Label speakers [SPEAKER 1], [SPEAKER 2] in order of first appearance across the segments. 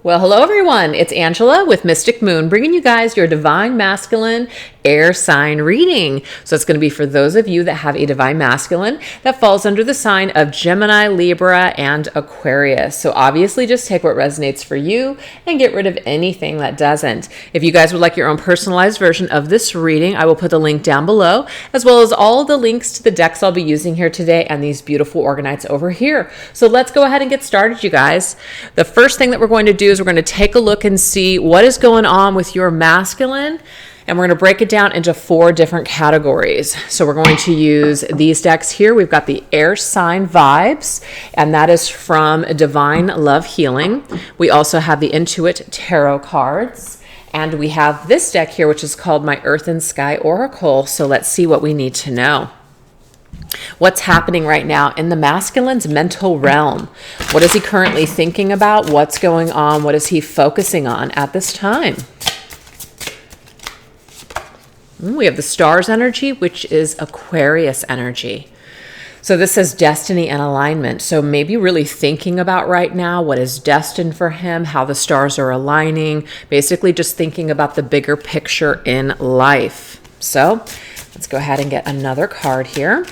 [SPEAKER 1] Well, hello everyone. It's Angela with Mystic Moon, bringing you guys your Divine Masculine air sign reading. So it's going to be for those of you that have a Divine Masculine that falls under the sign of Gemini, Libra, and Aquarius. So obviously just take what resonates for you and get rid of anything that doesn't. If you guys would like your own personalized version of this reading, I will put the link down below, as well as all the links to the decks I'll be using here today and these beautiful orgonites over here. So let's go ahead and get started, you guys. The first thing that we're going to do is we're going to take a look and see what is going on with your masculine, and we're going to break it down into 4 different categories. So we're going to use these decks here. We've got the air sign vibes, and that is from Divine Love Healing. We also have the Intuit Tarot cards, and we have this deck here, which is called My Earth and Sky Oracle. So let's see what we need to know. What's happening right now in the masculine's mental realm? What is he currently thinking about? What's going on? What is he focusing on at this time? We have the stars energy, which is Aquarius energy. So this says destiny and alignment. So maybe really thinking about right now what is destined for him, how the stars are aligning, basically just thinking about the bigger picture in life. So let's go ahead and get another card here.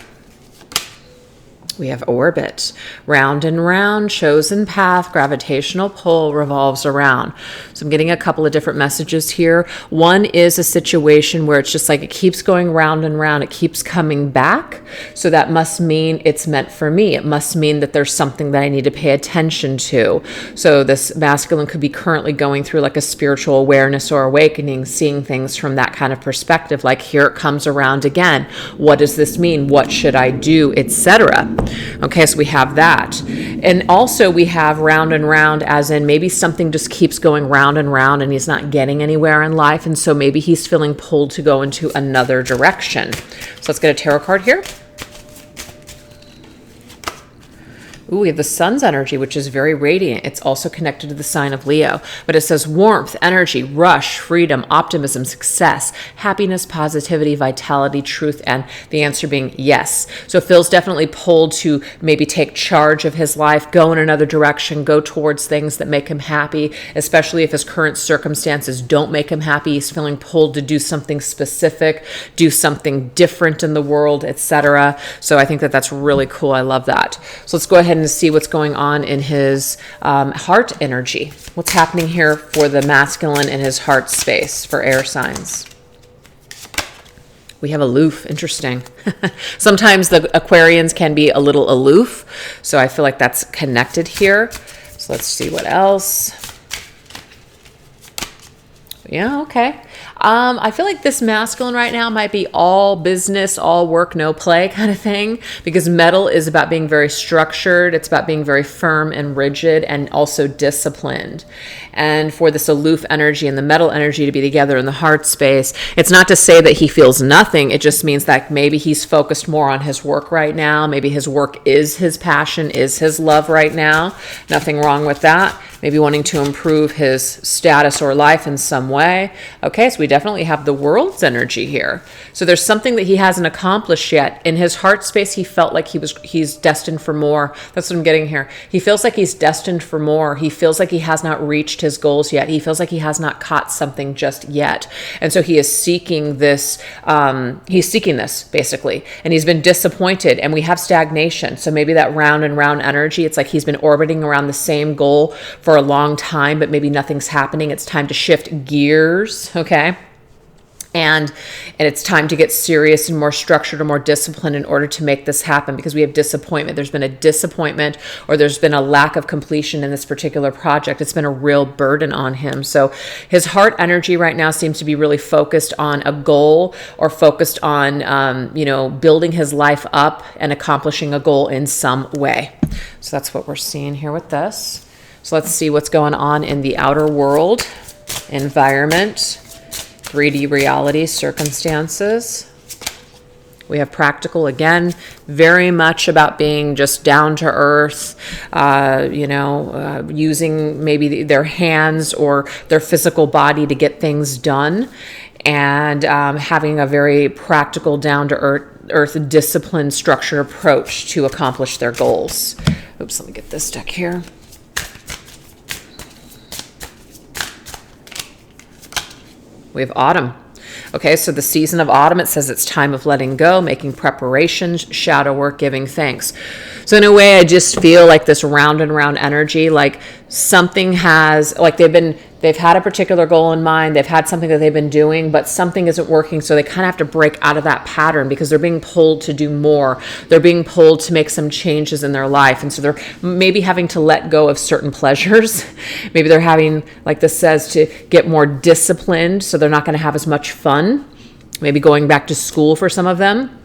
[SPEAKER 1] We have orbit, round and round, chosen path, gravitational pull revolves around. So I'm getting a couple of different messages here. One is a situation where it's just like it keeps going round and round. It keeps coming back. So that must mean it's meant for me. It must mean that there's something that I need to pay attention to. So this masculine could be currently going through like a spiritual awareness or awakening, seeing things from that kind of perspective. Like, here it comes around again. What does this mean? What should I do? Etc. Okay, so we have that. And also we have round and round, as in maybe something just keeps going round and he's not getting anywhere in life. And so maybe he's feeling pulled to go into another direction. So let's get a tarot card here. Ooh, we have the sun's energy, which is very radiant. It's also connected to the sign of Leo. But it says warmth, energy, rush, freedom, optimism, success, happiness, positivity, vitality, truth, and the answer being yes. So Phil's definitely pulled to maybe take charge of his life, go in another direction, go towards things that make him happy, especially if his current circumstances don't make him happy. He's feeling pulled to do something specific, do something different in the world, etc. So I think that that's really cool. I love that. So let's go ahead and see what's going on in his heart energy. What's happening here for the masculine in his heart space for air signs? We have aloof. Interesting. Sometimes the Aquarians can be a little aloof, so I feel like that's connected here. So let's see what else. Yeah, okay. I feel like this masculine right now might be all business, all work, no play kind of thing, because metal is about being very structured. It's about being very firm and rigid and also disciplined. And for this aloof energy and the metal energy to be together in the heart space, it's not to say that he feels nothing. It just means that maybe he's focused more on his work right now. Maybe his work is his passion, is his love right now. Nothing wrong with that. Maybe wanting to improve his status or life in some way. Okay, so we definitely have the world's energy here. So there's something that he hasn't accomplished yet. In his heart space, he felt like he's destined for more. That's what I'm getting here. He feels like he's destined for more. He feels like he has not reached his goals yet. He feels like he has not caught something just yet. And so he is seeking this, basically. And he's been disappointed, and we have stagnation. So maybe that round and round energy, it's like he's been orbiting around the same goal for a long time, but maybe nothing's happening. It's time to shift gears, okay? And it's time to get serious and more structured and more disciplined in order to make this happen, because we have disappointment. There's been a disappointment, or there's been a lack of completion in this particular project. It's been a real burden on him. So his heart energy right now seems to be really focused on a goal, or focused on, building his life up and accomplishing a goal in some way. So that's what we're seeing here with this. So let's see what's going on in the outer world, environment, 3D reality, circumstances. We have practical, again, very much about being just down to earth, using maybe their hands or their physical body to get things done, and having a very practical, down to earth, disciplined, structured approach to accomplish their goals. Oops, let me get this deck here. We have autumn. Okay, so the season of autumn, it says it's time of letting go, making preparations, shadow work, giving thanks. So in a way, I just feel like this round and round energy, like something has, like they've had a particular goal in mind, they've had something that they've been doing, but something isn't working, so they kind of have to break out of that pattern because they're being pulled to do more. They're being pulled to make some changes in their life, and so they're maybe having to let go of certain pleasures. Maybe they're having, like this says, to get more disciplined, so they're not going to have as much fun. Maybe going back to school for some of them.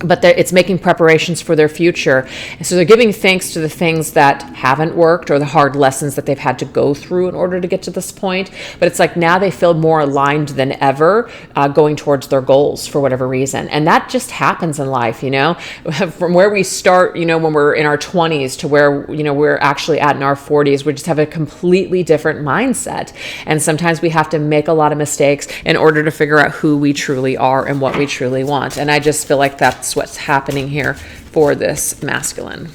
[SPEAKER 1] But it's making preparations for their future. And so they're giving thanks to the things that haven't worked or the hard lessons that they've had to go through in order to get to this point. But it's like now they feel more aligned than ever, going towards their goals for whatever reason. And that just happens in life, you know, from where we start, you know, when we're in our 20s to where, you know, we're actually at in our 40s, we just have a completely different mindset. And sometimes we have to make a lot of mistakes in order to figure out who we truly are and what we truly want. And I just feel like that's what's happening here for this masculine.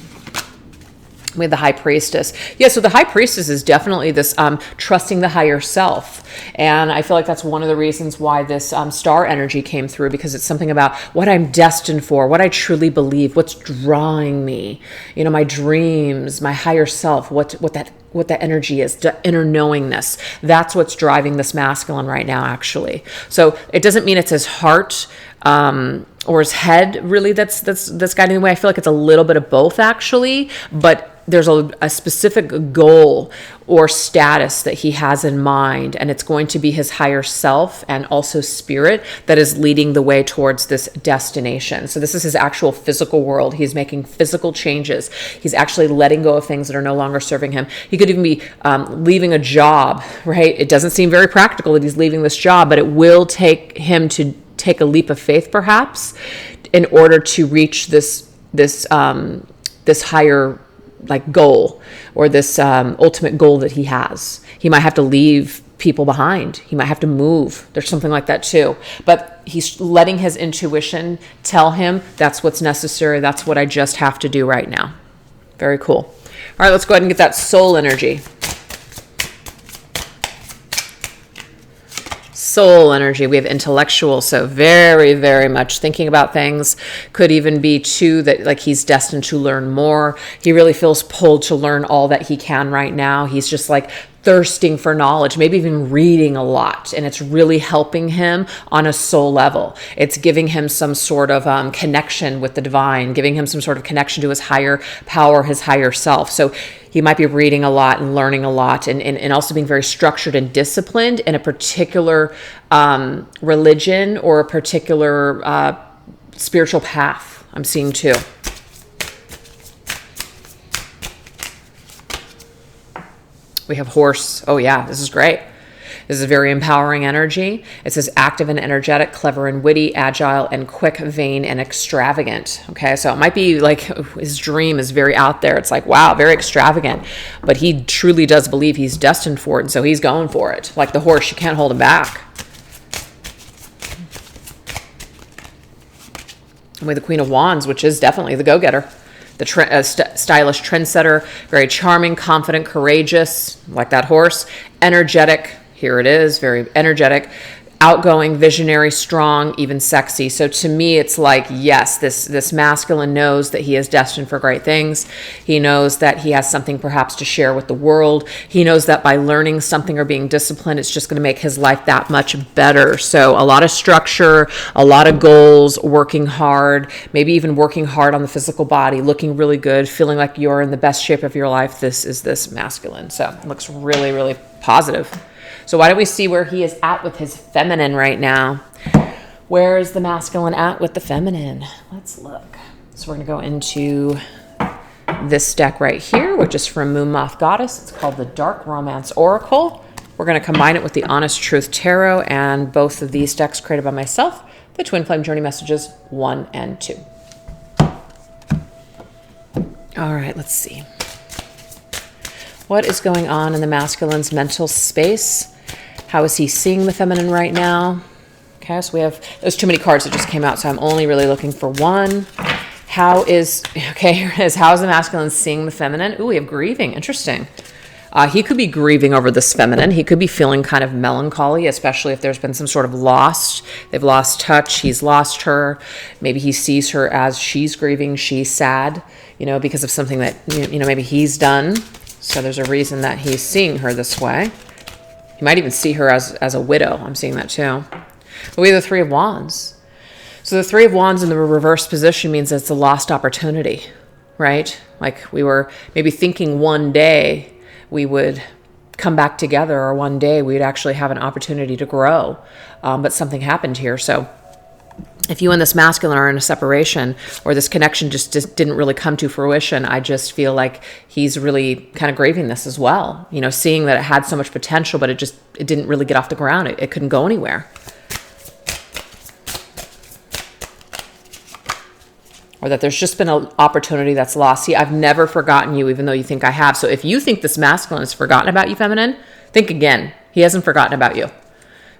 [SPEAKER 1] We have the High Priestess. Yeah, so the High Priestess is definitely this trusting the higher self. And I feel like that's one of the reasons why this star energy came through, because it's something about what I'm destined for, what I truly believe, what's drawing me, you know, my dreams, my higher self, what that energy is, the inner knowingness. That's what's driving this masculine right now, actually. So it doesn't mean it's his heart or his head really that's guiding the way. I feel like it's a little bit of both, actually, but there's a specific goal or status that he has in mind, and it's going to be his higher self and also spirit that is leading the way towards this destination. So this is his actual physical world. He's making physical changes. He's actually letting go of things that are no longer serving him. He could even be leaving a job, right? It doesn't seem very practical that he's leaving this job, but it will take him to take a leap of faith, perhaps, in order to reach this higher like goal, or this ultimate goal that he has. He might have to leave people behind. He might have to move. There's something like that too. But he's letting his intuition tell him that's what's necessary. That's what I just have to do right now. Very cool. All right, let's go ahead and get that soul energy. Soul energy. We have intellectual, so very, very much thinking about things. Could even be too that like he's destined to learn more. He really feels pulled to learn all that he can right now. He's just like thirsting for knowledge, maybe even reading a lot, and it's really helping him on a soul level. It's giving him some sort of connection with the divine, giving him some sort of connection to his higher power, his higher self. So he might be reading a lot and learning a lot, and also being very structured and disciplined in a particular religion or a particular spiritual path, I'm seeing too. We have horse. Oh yeah, this is great. This is a very empowering energy. It says active and energetic, clever and witty, agile and quick, vain and extravagant. Okay, so it might be like his dream is very out there. It's like, wow, very extravagant. But he truly does believe he's destined for it, and so he's going for it. Like the horse, you can't hold him back. And with the Queen of Wands, which is definitely the go-getter. The stylish trendsetter, very charming, confident, courageous, like that horse, energetic. Here it is, very energetic, outgoing, visionary, strong, even sexy. So to me, it's like, yes, this masculine knows that he is destined for great things. He knows that he has something perhaps to share with the world. He knows that by learning something or being disciplined, it's just going to make his life that much better. So a lot of structure, a lot of goals, working hard, maybe even working hard on the physical body, looking really good, feeling like you're in the best shape of your life. This is this masculine. So it looks really, really positive. So why don't we see where he is at with his feminine right now? Where is the masculine at with the feminine? Let's look. So we're going to go into this deck right here, which is from Moon Moth Goddess. It's called the Dark Romance Oracle. We're going to combine it with the Honest Truth Tarot, and both of these decks created by myself, the Twin Flame Journey Messages 1 and 2. All right, let's see. What is going on in the masculine's mental space? How is he seeing the feminine right now? Okay, so we have, there's too many cards that just came out, so I'm only really looking for one. How is, okay, here it is. How is the masculine seeing the feminine? Ooh, we have grieving. Interesting. He could be grieving over this feminine. He could be feeling kind of melancholy, especially if there's been some sort of loss. They've lost touch. He's lost her. Maybe he sees her as she's grieving. She's sad, because of something that, maybe he's done. So there's a reason that he's seeing her this way. He might even see her as a widow. I'm seeing that too. But we have the Three of Wands. So the Three of Wands in the reverse position means it's a lost opportunity, right? Like we were maybe thinking one day we would come back together, or one day we'd actually have an opportunity to grow. But something happened here. So if you and this masculine are in a separation, or this connection just didn't really come to fruition, I just feel like he's really kind of grieving this as well. Seeing that it had so much potential, but it didn't really get off the ground. It couldn't go anywhere. Or that there's just been an opportunity that's lost. See, I've never forgotten you, even though you think I have. So if you think this masculine has forgotten about you, feminine, think again. He hasn't forgotten about you.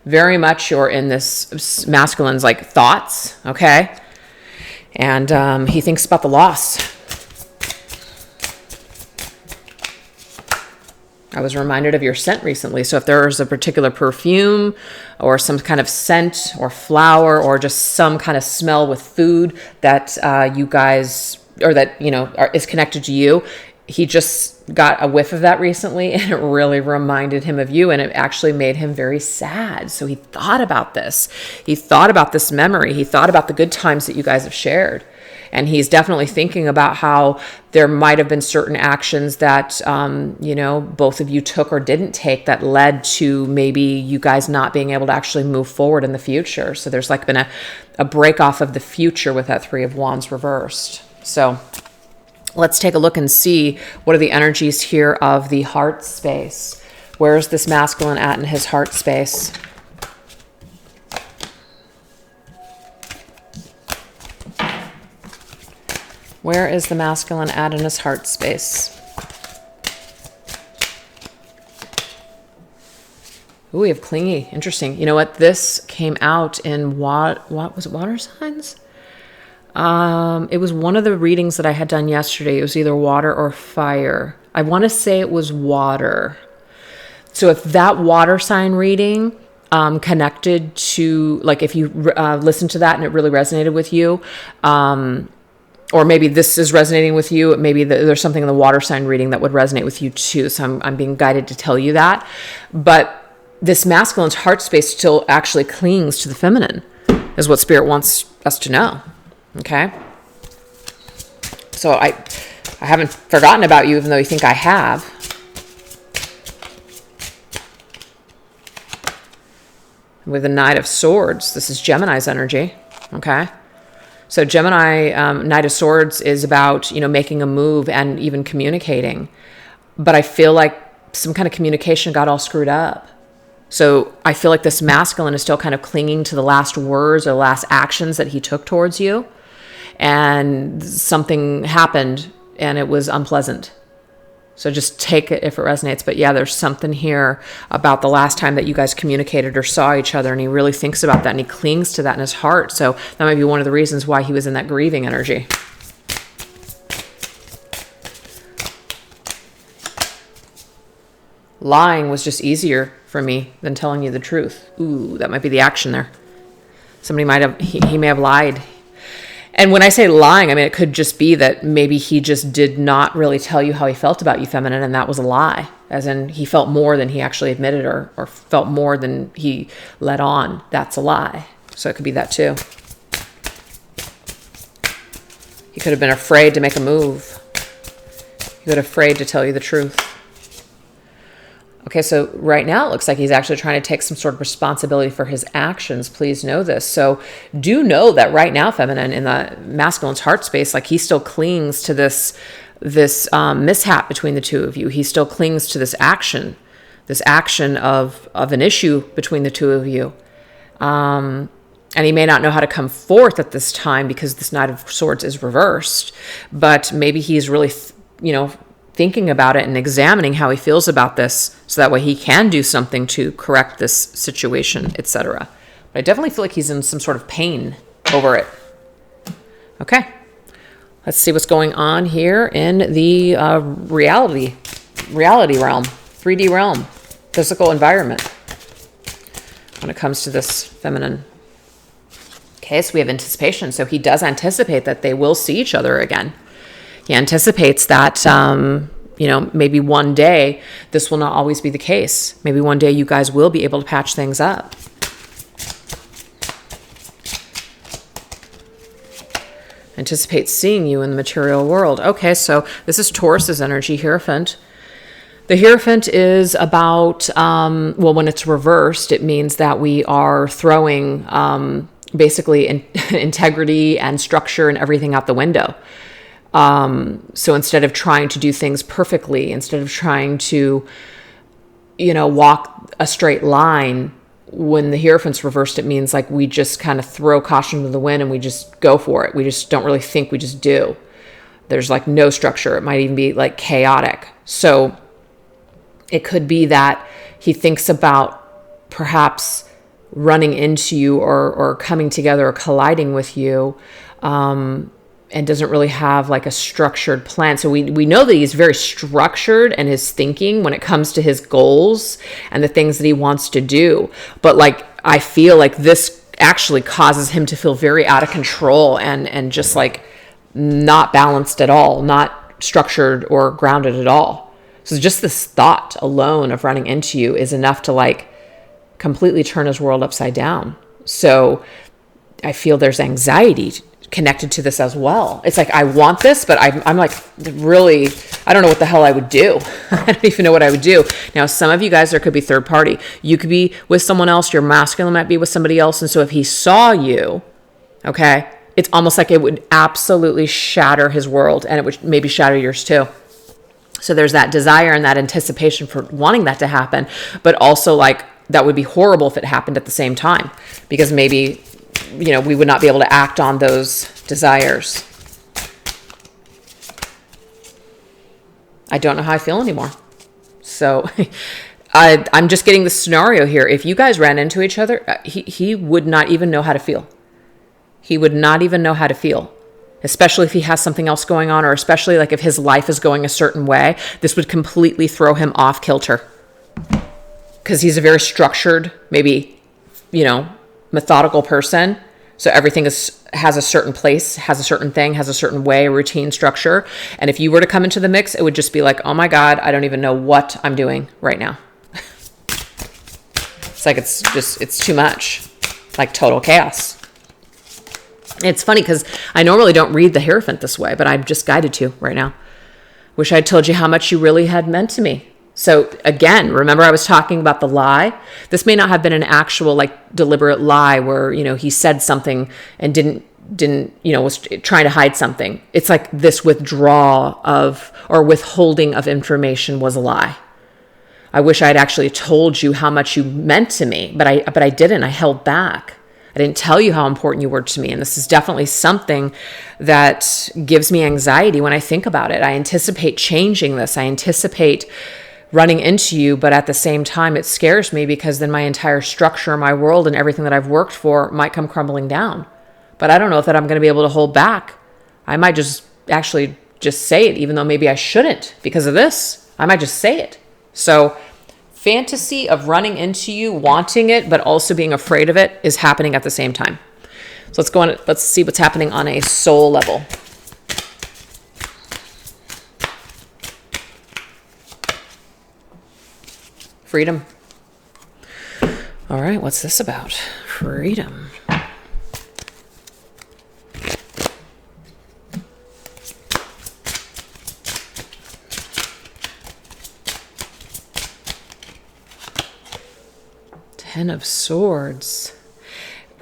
[SPEAKER 1] Very much you're in this masculine's thoughts, okay? And he thinks about the loss. I was reminded of your scent recently. So if there's a particular perfume or some kind of scent or flower or just some kind of smell with food that you guys, or that, is connected to you, he just got a whiff of that recently and it really reminded him of you, and it actually made him very sad. So he thought about this. He thought about this memory. He thought about the good times that you guys have shared. And he's definitely thinking about how there might have been certain actions that, both of you took or didn't take that led to maybe you guys not being able to actually move forward in the future. So there's been a break off of the future with that Three of Wands reversed. So let's take a look and see what are the energies here of the heart space. Where is this masculine at in his heart space? Where is the masculine at in his heart space? Ooh, we have clingy. Interesting. You know what? This came out in what was it? Water signs? It was one of the readings that I had done yesterday. It was either water or fire. I want to say it was water. So if that water sign reading connected to, if you listened to that and it really resonated with you, or maybe this is resonating with you, maybe there's something in the water sign reading that would resonate with you too. So I'm being guided to tell you that. But this masculine's heart space still actually clings to the feminine, is what Spirit wants us to know. Okay? So I haven't forgotten about you, even though you think I have. With the Knight of Swords, this is Gemini's energy. Okay? So Gemini, Knight of Swords is about, making a move and even communicating. But I feel like some kind of communication got all screwed up. So I feel like this masculine is still kind of clinging to the last words or last actions that he took towards you. And something happened and it was unpleasant. So just take it if it resonates. But yeah, there's something here about the last time that you guys communicated or saw each other, and he really thinks about that and he clings to that in his heart. So that might be one of the reasons why he was in that grieving energy. Lying was just easier for me than telling you the truth. Ooh, that might be the action there. Somebody might have, he may have lied. And when I say lying, I mean, it could just be that maybe he just did not really tell you how he felt about you, feminine, and that was a lie. As in, he felt more than he actually admitted, or felt more than he let on. That's a lie. So it could be that too. He could have been afraid to make a move. He could have been afraid to tell you the truth. Okay, so right now it looks like he's actually trying to take some sort of responsibility for his actions. Please know this. So do know that right now, feminine, in the masculine's heart space, he still clings to this mishap between the two of you. He still clings to this action of an issue between the two of you. And he may not know how to come forth at this time because this Knight of Swords is reversed. But maybe he's really, thinking about it and examining how he feels about this, so that way he can do something to correct this situation, etc. But I definitely feel like he's in some sort of pain over it. Okay, let's see what's going on here in the reality realm. 3D realm, physical environment when it comes to this feminine. Okay, so we have anticipation. So he does anticipate that they will see each other again. He anticipates that, maybe one day this will not always be the case. Maybe one day you guys will be able to patch things up. Anticipate seeing you in the material world. Okay, so this is Taurus's energy, Hierophant. The Hierophant is about, when it's reversed, it means that we are throwing basically integrity and structure and everything out the window. So instead of trying to do things perfectly, instead of trying to, walk a straight line, when the Hierophant's reversed, it means like we just kind of throw caution to the wind and we just go for it. We just don't really think, we just do. There's like no structure. It might even be like chaotic. So it could be that he thinks about perhaps running into you or coming together or colliding with you, and doesn't really have like a structured plan. So we know that he's very structured in his thinking when it comes to his goals and the things that he wants to do. But like, I feel like this actually causes him to feel very out of control and just like not balanced at all, not structured or grounded at all. So just this thought alone of running into you is enough to like completely turn his world upside down. So I feel there's anxiety connected to this as well. It's like, I want this, but I'm like, really, I don't know what the hell I would do. I don't even know what I would do. Now, some of you guys, there could be third party. You could be with someone else. Your masculine might be with somebody else. And so if he saw you, okay, it's almost like it would absolutely shatter his world, and it would maybe shatter yours too. So there's that desire and that anticipation for wanting that to happen, but also like that would be horrible if it happened at the same time, because maybe, we would not be able to act on those desires. I don't know how I feel anymore. So I'm just getting the scenario here. If you guys ran into each other, he would not even know how to feel. He would not even know how to feel, especially if he has something else going on, or especially like if his life is going a certain way. This would completely throw him off kilter, because he's a very structured, maybe, methodical person. So everything has a certain place, has a certain thing, has a certain way, routine, structure. And if you were to come into the mix, it would just be like, oh my God, I don't even know what I'm doing right now. It's like, it's too much, like total chaos. It's funny because I normally don't read the Hierophant this way, but I'm just guided to right now. Wish I'd told you how much you really had meant to me. So again, remember I was talking about the lie? This may not have been an actual like deliberate lie where, he said something and didn't, was trying to hide something. It's like this withdrawal of, or withholding of information was a lie. I wish I'd actually told you how much you meant to me, but I didn't. I held back. I didn't tell you how important you were to me. And this is definitely something that gives me anxiety when I think about it. I anticipate changing this. I anticipate running into you, but at the same time, it scares me because then my entire structure, my world, and everything that I've worked for might come crumbling down. But I don't know if that I'm going to be able to hold back. I might just actually just say it, even though maybe I shouldn't because of this. I might just say it. So fantasy of running into you, wanting it, but also being afraid of it is happening at the same time. So let's see what's happening on a soul level. Freedom. All right, what's this about? Freedom. Ten of Swords.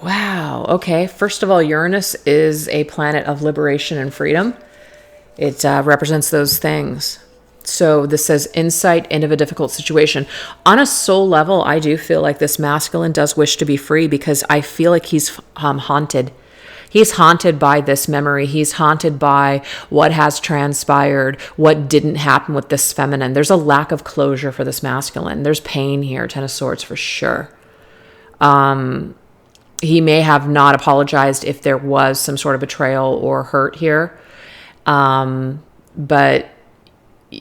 [SPEAKER 1] Wow. Okay. First of all, Uranus is a planet of liberation and freedom. It represents those things. So this says insight into a difficult situation. On a soul level, I do feel like this masculine does wish to be free because I feel like he's haunted. He's haunted by this memory. He's haunted by what has transpired, what didn't happen with this feminine. There's a lack of closure for this masculine. There's pain here, Ten of Swords for sure. He may have not apologized if there was some sort of betrayal or hurt here. But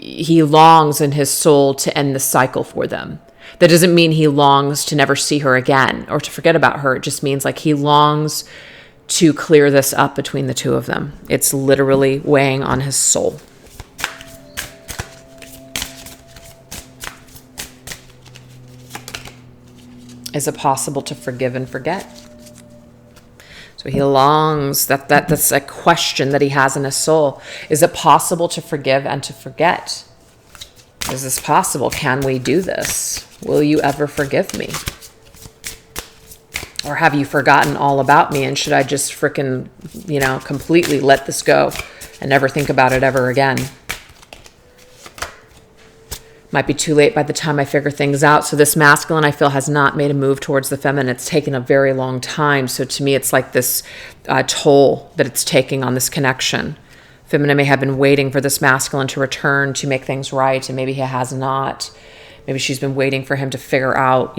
[SPEAKER 1] he longs in his soul to end the cycle for them. That doesn't mean he longs to never see her again or to forget about her. It just means like he longs to clear this up between the two of them. It's literally weighing on his soul. Is it possible to forgive and forget? So he longs, that's a question that he has in his soul. Is it possible to forgive and to forget? Is this possible? Can we do this? Will you ever forgive me? Or have you forgotten all about me and should I just frickin', completely let this go and never think about it ever again? Might be too late by the time I figure things out. So this masculine, I feel, has not made a move towards the feminine. It's taken a very long time. So to me, it's like this toll that it's taking on this connection. Feminine may have been waiting for this masculine to return to make things right, and maybe he has not. Maybe she's been waiting for him to figure out,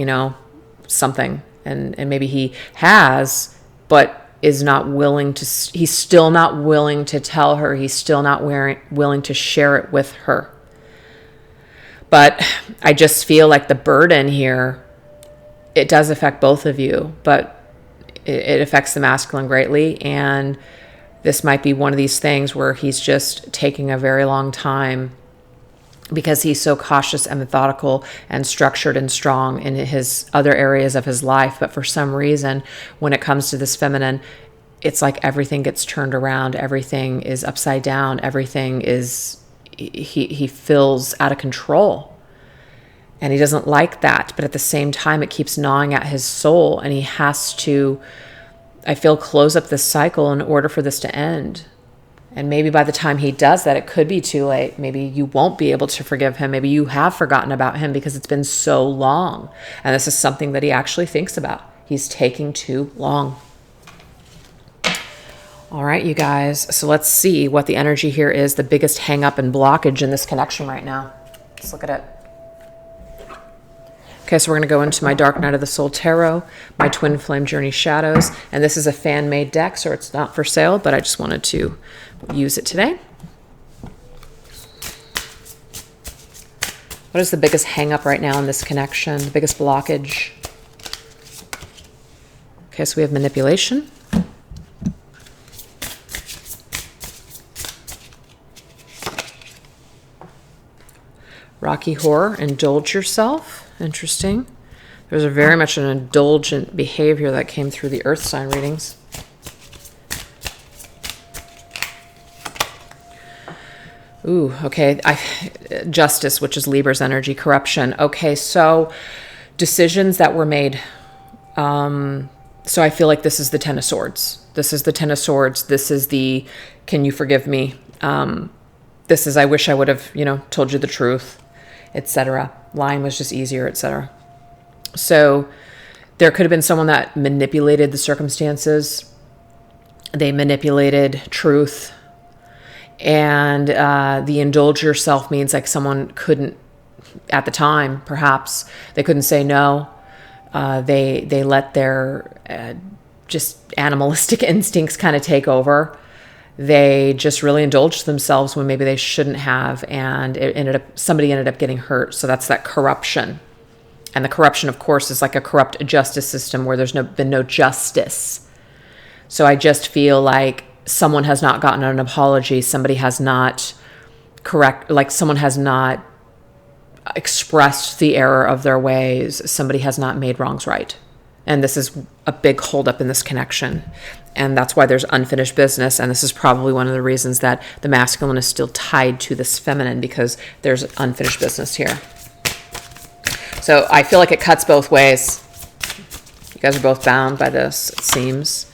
[SPEAKER 1] something. And maybe he has, but is not willing to, he's still not willing to tell her. He's still not willing to share it with her. But I just feel like the burden here, it does affect both of you, but it affects the masculine greatly. And this might be one of these things where he's just taking a very long time because he's so cautious and methodical and structured and strong in his other areas of his life. But for some reason, when it comes to this feminine, it's like everything gets turned around. Everything is upside down. Everything is... He feels out of control and he doesn't like that. But at the same time, it keeps gnawing at his soul and he has to, I feel, close up this cycle in order for this to end. And maybe by the time he does that, it could be too late. Maybe you won't be able to forgive him. Maybe you have forgotten about him because it's been so long. And this is something that he actually thinks about. He's taking too long. All right, you guys. So let's see what the energy here is, the biggest hang up and blockage in this connection right now. Let's look at it. Okay, so we're going to go into my Dark Night of the Soul Tarot, my Twin Flame Journey Shadows. And this is a fan-made deck, so it's not for sale, but I just wanted to use it today. What is the biggest hang up right now in this connection? The biggest blockage? Okay, so we have manipulation. Rocky Horror, indulge yourself. Interesting. There's a very much an indulgent behavior that came through the earth sign readings. Ooh, okay. Justice, which is Libra's energy, corruption. Okay, so decisions that were made. So I feel like this is the Ten of Swords. This is the Ten of Swords. This is the, can you forgive me? This is, I wish I would have, told you the truth, etc. Lying was just easier, etc. So there could have been someone that manipulated the circumstances. They manipulated truth. And the indulge yourself means like someone couldn't, at the time, perhaps, they couldn't say no. They let their just animalistic instincts kind of take over. They just really indulged themselves when maybe they shouldn't have, and somebody ended up getting hurt. So that's that corruption. And the corruption, of course, is like a corrupt justice system where there's been no justice. So I just feel like someone has not gotten an apology. Somebody has not someone has not expressed the error of their ways. Somebody has not made wrongs right. And this is a big holdup in this connection. And that's why there's unfinished business. And this is probably one of the reasons that the masculine is still tied to this feminine, because there's unfinished business here. So I feel like it cuts both ways. You guys are both bound by this, it seems.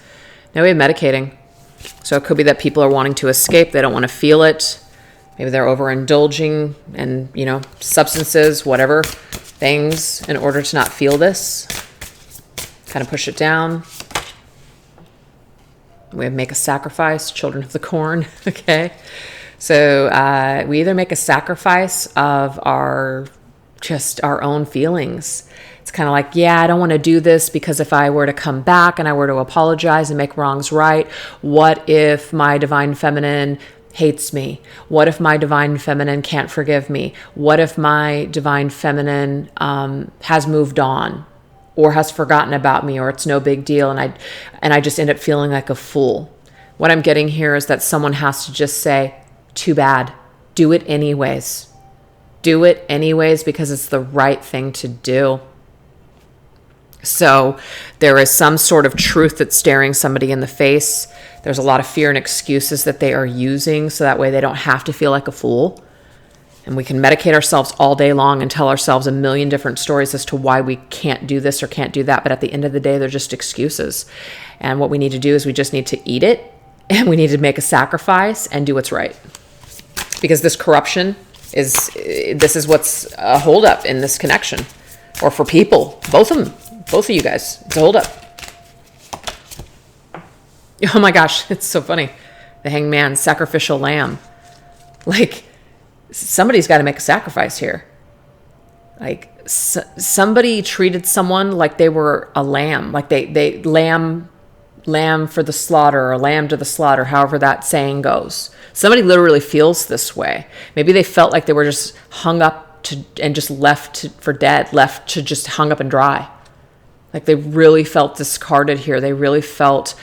[SPEAKER 1] Now we have medicating. So it could be that people are wanting to escape. They don't want to feel it. Maybe they're overindulging and, substances, whatever, things in order to not feel this. Kind of push it down. We have make a sacrifice, children of the corn, okay? So we either make a sacrifice of our own feelings. It's kind of like, yeah, I don't want to do this because if I were to come back and I were to apologize and make wrongs right, what if my divine feminine hates me? What if my divine feminine can't forgive me? What if my divine feminine has moved on or has forgotten about me, or it's no big deal, and I just end up feeling like a fool? What I'm getting here is that someone has to just say, too bad. Do it anyways. Do it anyways because it's the right thing to do. So there is some sort of truth that's staring somebody in the face. There's a lot of fear and excuses that they are using so that way they don't have to feel like a fool. And we can medicate ourselves all day long and tell ourselves a million different stories as to why we can't do this or can't do that. But at the end of the day, they're just excuses. And what we need to do is we just need to eat it, and we need to make a sacrifice and do what's right. Because this corruption this is what's a holdup in this connection, or for people, both of you guys, it's a holdup. Oh my gosh, it's so funny. The Hanged Man, sacrificial lamb. Like, somebody's got to make a sacrifice here. Like, somebody treated someone like they were a lamb, like they lamb for the slaughter, or lamb to the slaughter, however that saying goes. Somebody literally feels this way. Maybe they felt like they were just hung up and just left for dead, left to just hung up and dry. Like, they really felt discarded here. They really felt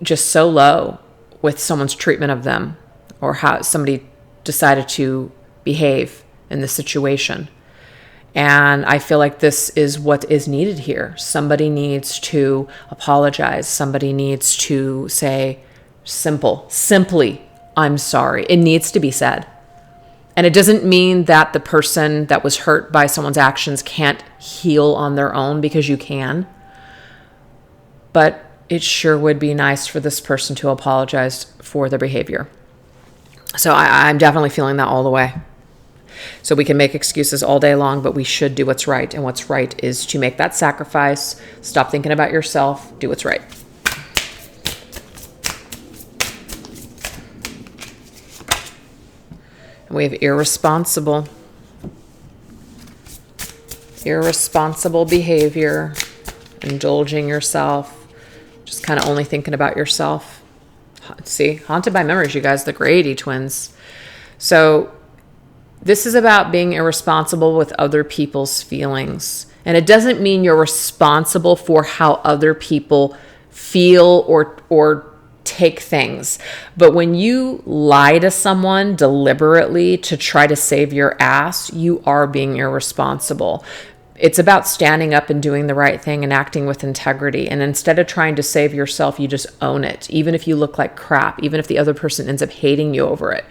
[SPEAKER 1] just so low with someone's treatment of them, or how somebody decided to behave in this situation. And I feel like this is what is needed here. Somebody needs to apologize. Somebody needs to say simply, I'm sorry. It needs to be said. And it doesn't mean that the person that was hurt by someone's actions can't heal on their own, because you can. But it sure would be nice for this person to apologize for their behavior. So I'm definitely feeling that all the way. So we can make excuses all day long, but we should do what's right. And what's right is to make that sacrifice. Stop thinking about yourself. Do what's right. And we have irresponsible behavior, indulging yourself, just kind of only thinking about yourself. See, haunted by memories, you guys, the Grady twins. So this is about being irresponsible with other people's feelings. And it doesn't mean you're responsible for how other people feel or take things. But when you lie to someone deliberately to try to save your ass, you are being irresponsible. It's about standing up and doing the right thing and acting with integrity. And instead of trying to save yourself, you just own it. Even if you look like crap, even if the other person ends up hating you over it,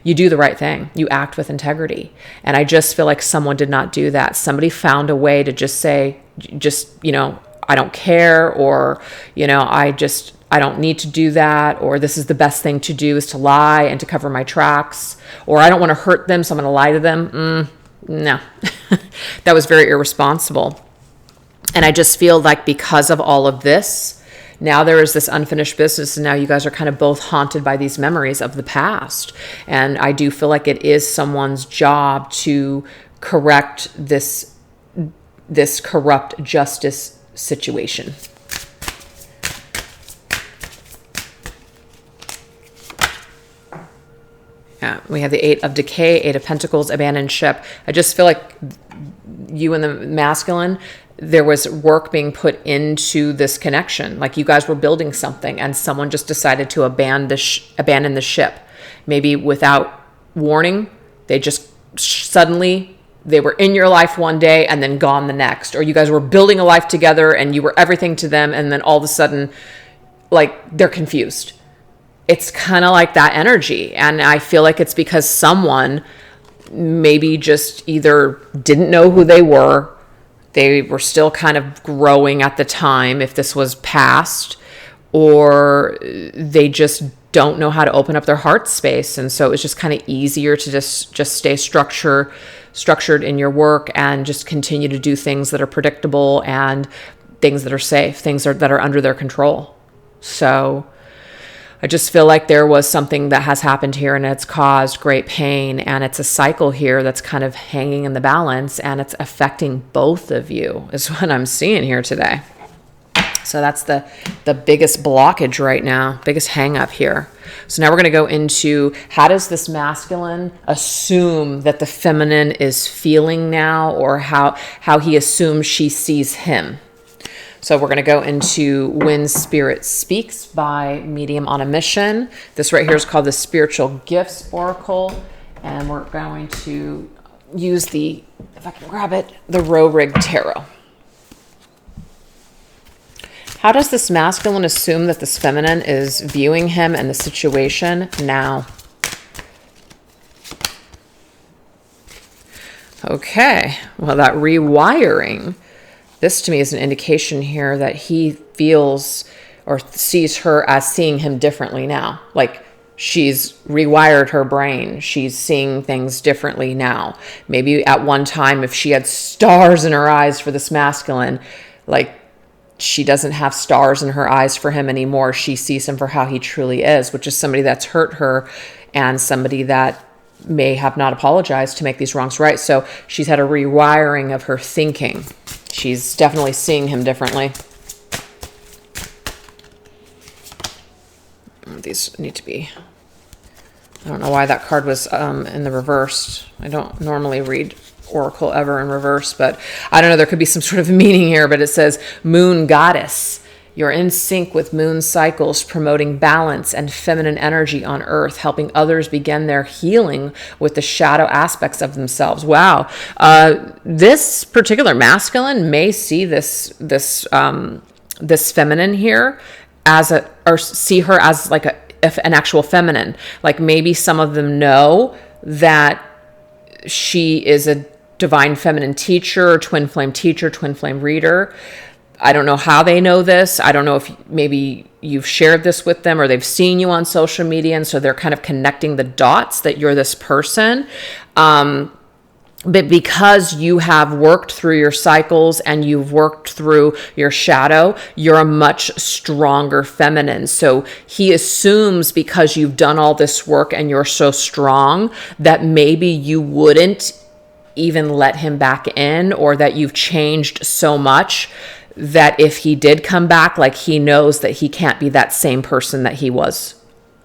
[SPEAKER 1] you do the right thing. You act with integrity. And I just feel like someone did not do that. Somebody found a way to just say, I don't care, or, I don't need to do that, or this is the best thing to do is to lie and to cover my tracks, or I don't want to hurt them, so I'm going to lie to them. No, that was very irresponsible. And I just feel like because of all of this, now there is this unfinished business, and now you guys are kind of both haunted by these memories of the past. And I do feel like it is someone's job to correct this corrupt justice situation. Yeah, we have the 8 of Decay, 8 of Pentacles, abandoned ship. I just feel like you and the masculine, there was work being put into this connection. Like you guys were building something and someone just decided to abandon the ship. Maybe without warning, they just suddenly, they were in your life one day and then gone the next. Or you guys were building a life together and you were everything to them, and then all of a sudden, like, they're confused. It's kind of like that energy. And I feel like it's because someone maybe just either didn't know who they were still kind of growing at the time, if this was past, or they just don't know how to open up their heart space. And so it's just kind of easier to just stay structured in your work and just continue to do things that are predictable and things that are safe, things that are under their control. So I just feel like there was something that has happened here and it's caused great pain, and it's a cycle here that's kind of hanging in the balance, and it's affecting both of you is what I'm seeing here today. So that's the biggest blockage right now, biggest hang up here. So now we're going to go into, how does this masculine assume that the feminine is feeling now, or how he assumes she sees him. So we're going to go into When Spirit Speaks by Medium on a Mission. This right here is called the Spiritual Gifts Oracle. And we're going to use the, if I can grab it, the Rohrig Tarot. How does this masculine assume that this feminine is viewing him and the situation now? Okay, well, that rewiring, this to me is an indication here that he feels or sees her as seeing him differently now. Like, she's rewired her brain. She's seeing things differently now. Maybe at one time, if she had stars in her eyes for this masculine, like, she doesn't have stars in her eyes for him anymore. She sees him for how he truly is, which is somebody that's hurt her and somebody that may have not apologized to make these wrongs right. So she's had a rewiring of her thinking. She's definitely seeing him differently. These need to be, I don't know why that card was in the reverse. I don't normally read Oracle ever in reverse, but I don't know, there could be some sort of meaning here. But it says, Moon Goddess, you're in sync with moon cycles, promoting balance and feminine energy on earth, helping others begin their healing with the shadow aspects of themselves. Wow. This particular masculine may see this feminine here as or see her as like an actual feminine. Like, maybe some of them know that she is a divine feminine teacher, twin flame teacher, twin flame reader. I don't know how they know this. I don't know if maybe you've shared this with them or they've seen you on social media, and so they're kind of connecting the dots that you're this person. But because you have worked through your cycles and you've worked through your shadow, you're a much stronger feminine. So he assumes, because you've done all this work and you're so strong, that maybe you wouldn't even let him back in, or that you've changed so much that if he did come back, like, he knows that he can't be that same person that he was,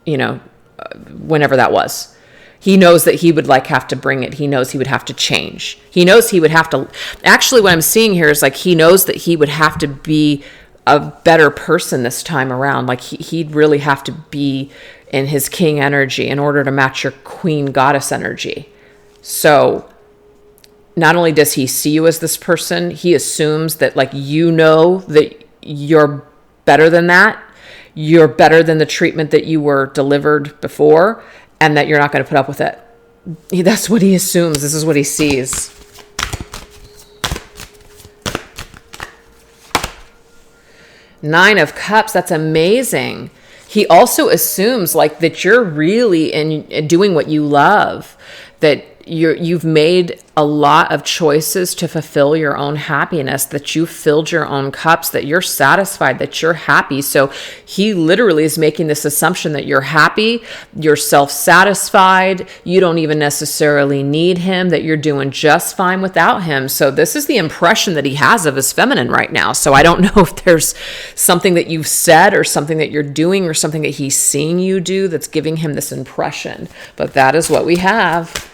[SPEAKER 1] whenever that was. He knows that he would have to bring it. He knows he would have to change. He knows he would have to, actually what I'm seeing here is like, he knows that he would have to be a better person this time around. Like, he'd really have to be in his king energy in order to match your queen goddess energy. So not only does he see you as this person, he assumes that, like, that you're better than that. You're better than the treatment that you were delivered before, and that you're not going to put up with it. That's what he assumes. This is what he sees. Nine of Cups. That's amazing. He also assumes, like, that you're really in doing what you love, that you've made a lot of choices to fulfill your own happiness, that you filled your own cups, that you're satisfied, that you're happy. So he literally is making this assumption that you're happy, you're self-satisfied, you don't even necessarily need him, that you're doing just fine without him. So this is the impression that he has of his feminine right now. So I don't know if there's something that you've said or something that you're doing or something that he's seeing you do that's giving him this impression. But that is what we have.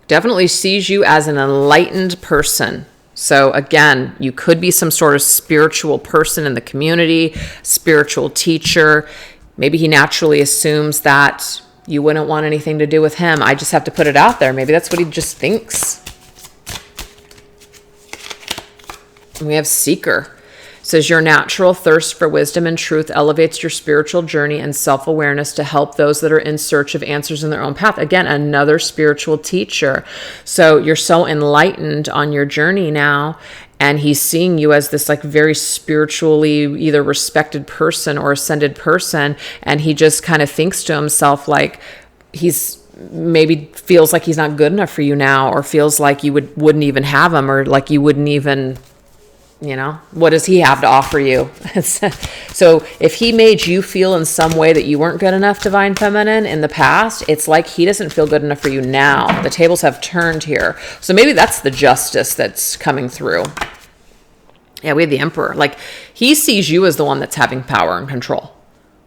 [SPEAKER 1] Definitely sees you as an enlightened person. So again, you could be some sort of spiritual person in the community, spiritual teacher. Maybe he naturally assumes that you wouldn't want anything to do with him. I just have to put it out there. Maybe that's what he just thinks. And we have Seeker. It says, your natural thirst for wisdom and truth elevates your spiritual journey and self-awareness to help those that are in search of answers in their own path. Again, another spiritual teacher. So you're so enlightened on your journey now, and he's seeing you as this like very spiritually either respected person or ascended person, and he just kind of thinks to himself like he's maybe feels like he's not good enough for you now, or feels like you wouldn't even have him, or like you wouldn't even You know, what does he have to offer you? So if he made you feel in some way that you weren't good enough, Divine Feminine, in the past, it's like he doesn't feel good enough for you now. The tables have turned here. So maybe that's the justice that's coming through. Yeah, we have the Emperor. Like, he sees you as the one that's having power and control.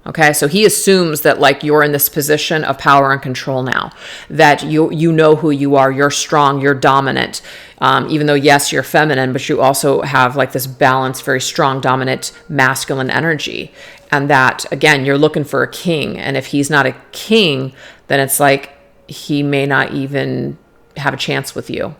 [SPEAKER 1] Okay, so he assumes that like you're in this position of power and control now, that you know who you are, you're strong, you're dominant, even though yes, you're feminine, but you also have like this balanced, very strong, dominant, masculine energy. And that, again, you're looking for a king. And if he's not a king, then it's like he may not even have a chance with you.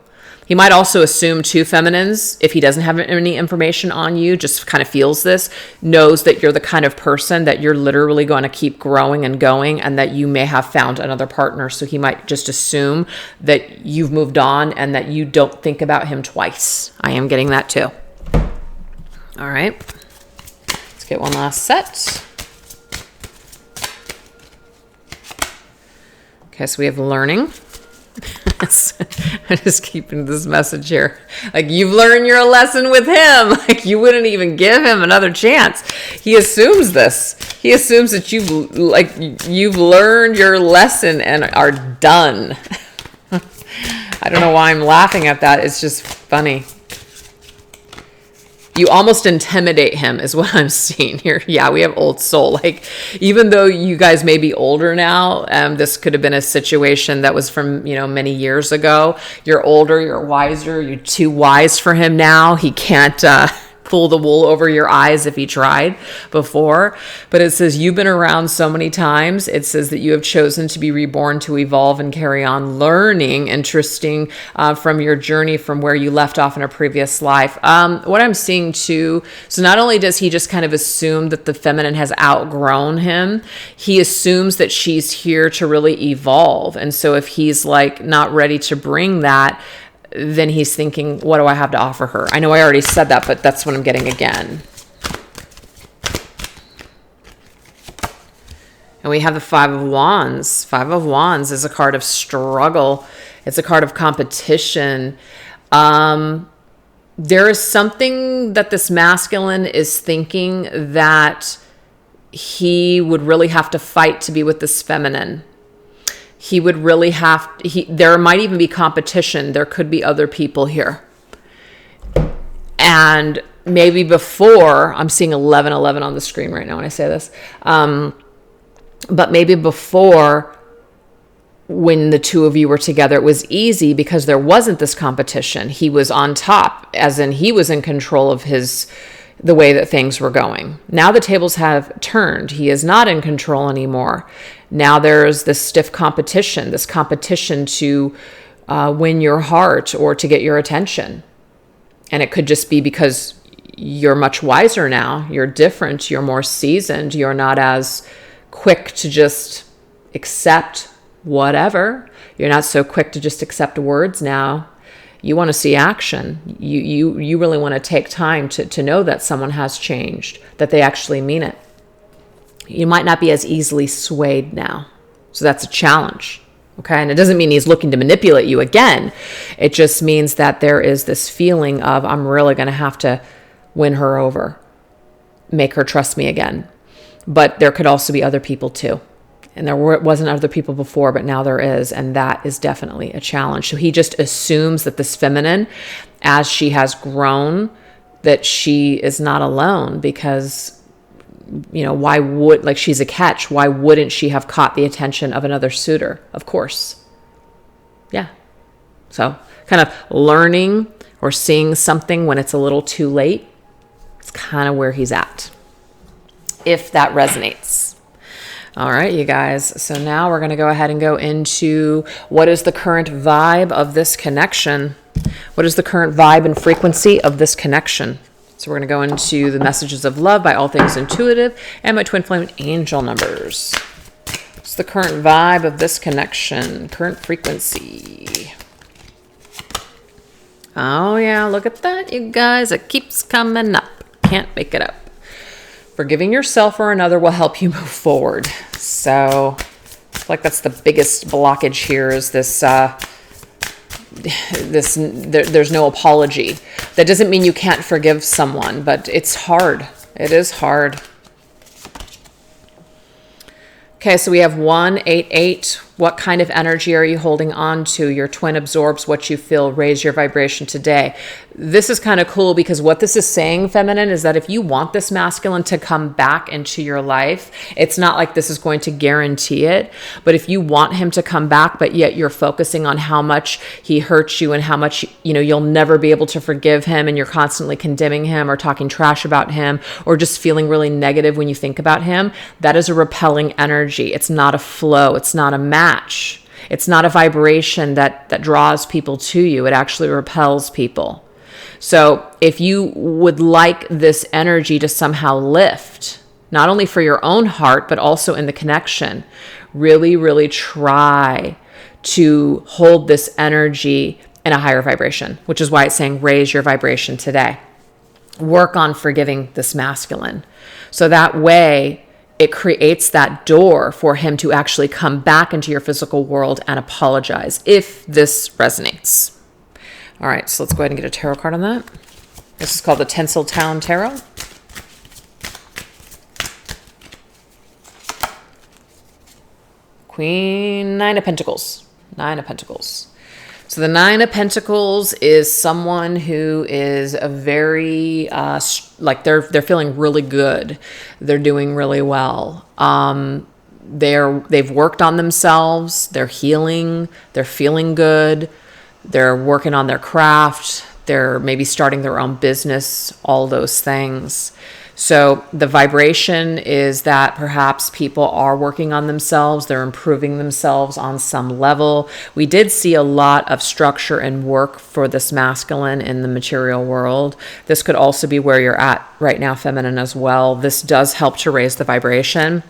[SPEAKER 1] He might also assume too, feminines, if he doesn't have any information on you, just kind of feels this, knows that you're the kind of person that you're literally going to keep growing and going, and that you may have found another partner. So he might just assume that you've moved on and that you don't think about him twice. I am getting that too. All right. Let's get one last set. Okay, so we have learning. I'm just keeping this message here. Like, you've learned your lesson with him. Like, you wouldn't even give him another chance. He assumes this. He assumes that you've learned your lesson and are done. I don't know why I'm laughing at that. It's just funny. You almost intimidate him is what I'm seeing here. Yeah, we have old soul. Like, even though you guys may be older now, this could have been a situation that was from, many years ago. You're older, you're wiser, you're too wise for him now. He can't pull the wool over your eyes if he tried before. But it says you've been around so many times. It says that you have chosen to be reborn, to evolve and carry on learning, interesting from your journey from where you left off in a previous life. What I'm seeing too, so not only does he just kind of assume that the feminine has outgrown him, he assumes that she's here to really evolve. And so if he's like not ready to bring that, then he's thinking, what do I have to offer her? I know I already said that, but that's what I'm getting again. And we have the Five of Wands. Five of Wands is a card of struggle. It's a card of competition. There is something that this masculine is thinking that he would really have to fight to be with this feminine. He would really there might even be competition. There could be other people here. And maybe before, I'm seeing 1111 on the screen right now when I say this. But maybe before, when the two of you were together, it was easy because there wasn't this competition. He was on top, as in he was in control of the way that things were going. Now the tables have turned. He is not in control anymore. Now there's this stiff competition, this competition to win your heart or to get your attention. And it could just be because you're much wiser now. You're different. You're more seasoned. You're not as quick to just accept whatever. You're not so quick to just accept words now. You want to see action. You really want to take time to know that someone has changed, that they actually mean it. You might not be as easily swayed now. So that's a challenge. Okay. And it doesn't mean he's looking to manipulate you again. It just means that there is this feeling of, I'm really going to have to win her over, make her trust me again. But there could also be other people too. And there wasn't other people before, but now there is. And that is definitely a challenge. So he just assumes that this feminine, as she has grown, that she is not alone because, she's a catch. Why wouldn't she have caught the attention of another suitor? Of course. Yeah. So kind of learning or seeing something when it's a little too late. It's kind of where he's at, if that resonates. All right, you guys. So now we're going to go ahead and go into what is the current vibe of this connection? What is the current vibe and frequency of this connection? So we're going to go into the messages of love by All Things Intuitive and my twin flame angel numbers. What's the current vibe of this connection? Current frequency. Oh yeah, look at that, you guys. It keeps coming up. Can't make it up. Forgiving yourself or another will help you move forward. So I feel like that's the biggest blockage here, is this there's no apology. That doesn't mean you can't forgive someone, but it's hard. It is hard. Okay, so we have 188. What kind of energy are you holding on to? Your twin absorbs what you feel. Raise your vibration today. This is kind of cool because what this is saying, feminine, is that if you want this masculine to come back into your life, it's not like this is going to guarantee it. But if you want him to come back, but yet you're focusing on how much he hurts you and how much, you'll never be able to forgive him, and you're constantly condemning him or talking trash about him or just feeling really negative when you think about him, that is a repelling energy. It's not a flow. It's not a match. It's not a vibration that draws people to you. It actually repels people. So if you would like this energy to somehow lift, not only for your own heart, but also in the connection, really, really try to hold this energy in a higher vibration, which is why it's saying raise your vibration today. Work on forgiving this masculine. So that way, it creates that door for him to actually come back into your physical world and apologize, if this resonates. All right, so let's go ahead and get a tarot card on that. This is called the Tinseltown Tarot. Queen, Nine of Pentacles. Nine of Pentacles. So the Nine of Pentacles is someone who is a very, they're feeling really good. They're doing really well. They've worked on themselves. They're healing. They're feeling good. They're working on their craft. They're maybe starting their own business, all those things. So the vibration is that perhaps people are working on themselves. They're improving themselves on some level. We did see a lot of structure and work for this masculine in the material world. This could also be where you're at right now, feminine, as well. This does help to raise the vibration.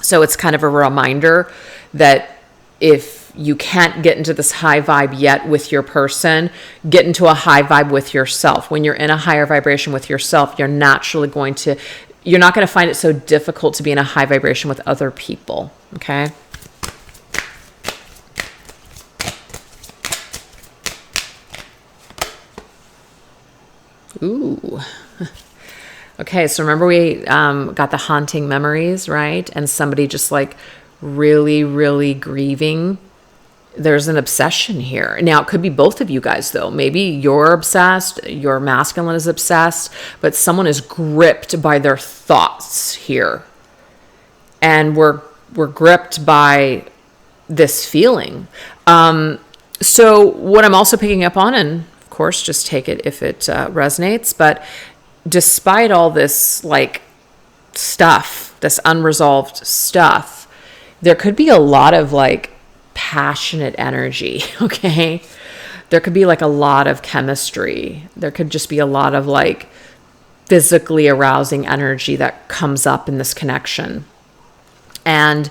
[SPEAKER 1] So it's kind of a reminder that if you can't get into this high vibe yet with your person, get into a high vibe with yourself. When you're in a higher vibration with yourself, you're not going to find it so difficult to be in a high vibration with other people. Okay. Ooh. Okay. So remember we got the haunting memories, right? And somebody just really, really grieving. There's an obsession here. Now, it could be both of you guys, though. Maybe you're obsessed, your masculine is obsessed, but someone is gripped by their thoughts here. And we're gripped by this feeling. So what I'm also picking up on, and of course, just take it if it resonates, but despite all this stuff, this unresolved stuff, there could be a lot of passionate energy, okay? There could be a lot of chemistry. There could just be a lot of physically arousing energy that comes up in this connection. And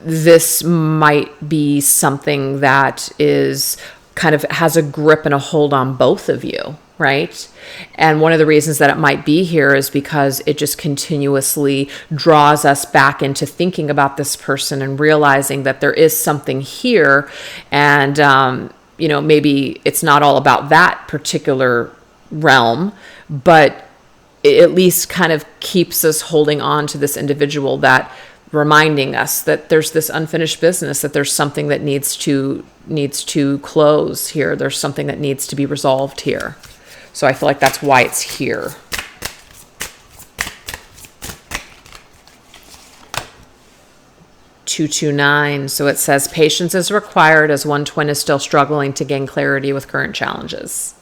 [SPEAKER 1] this might be something that is kind of has a grip and a hold on both of you, right? And one of the reasons that it might be here is because it just continuously draws us back into thinking about this person and realizing that there is something here. And, maybe it's not all about that particular realm, but it at least kind of keeps us holding on to this individual, that reminding us that there's this unfinished business, that there's something that needs to close here. There's something that needs to be resolved here. So I feel like that's why it's here. (229). So it says patience is required as one twin is still struggling to gain clarity with current challenges.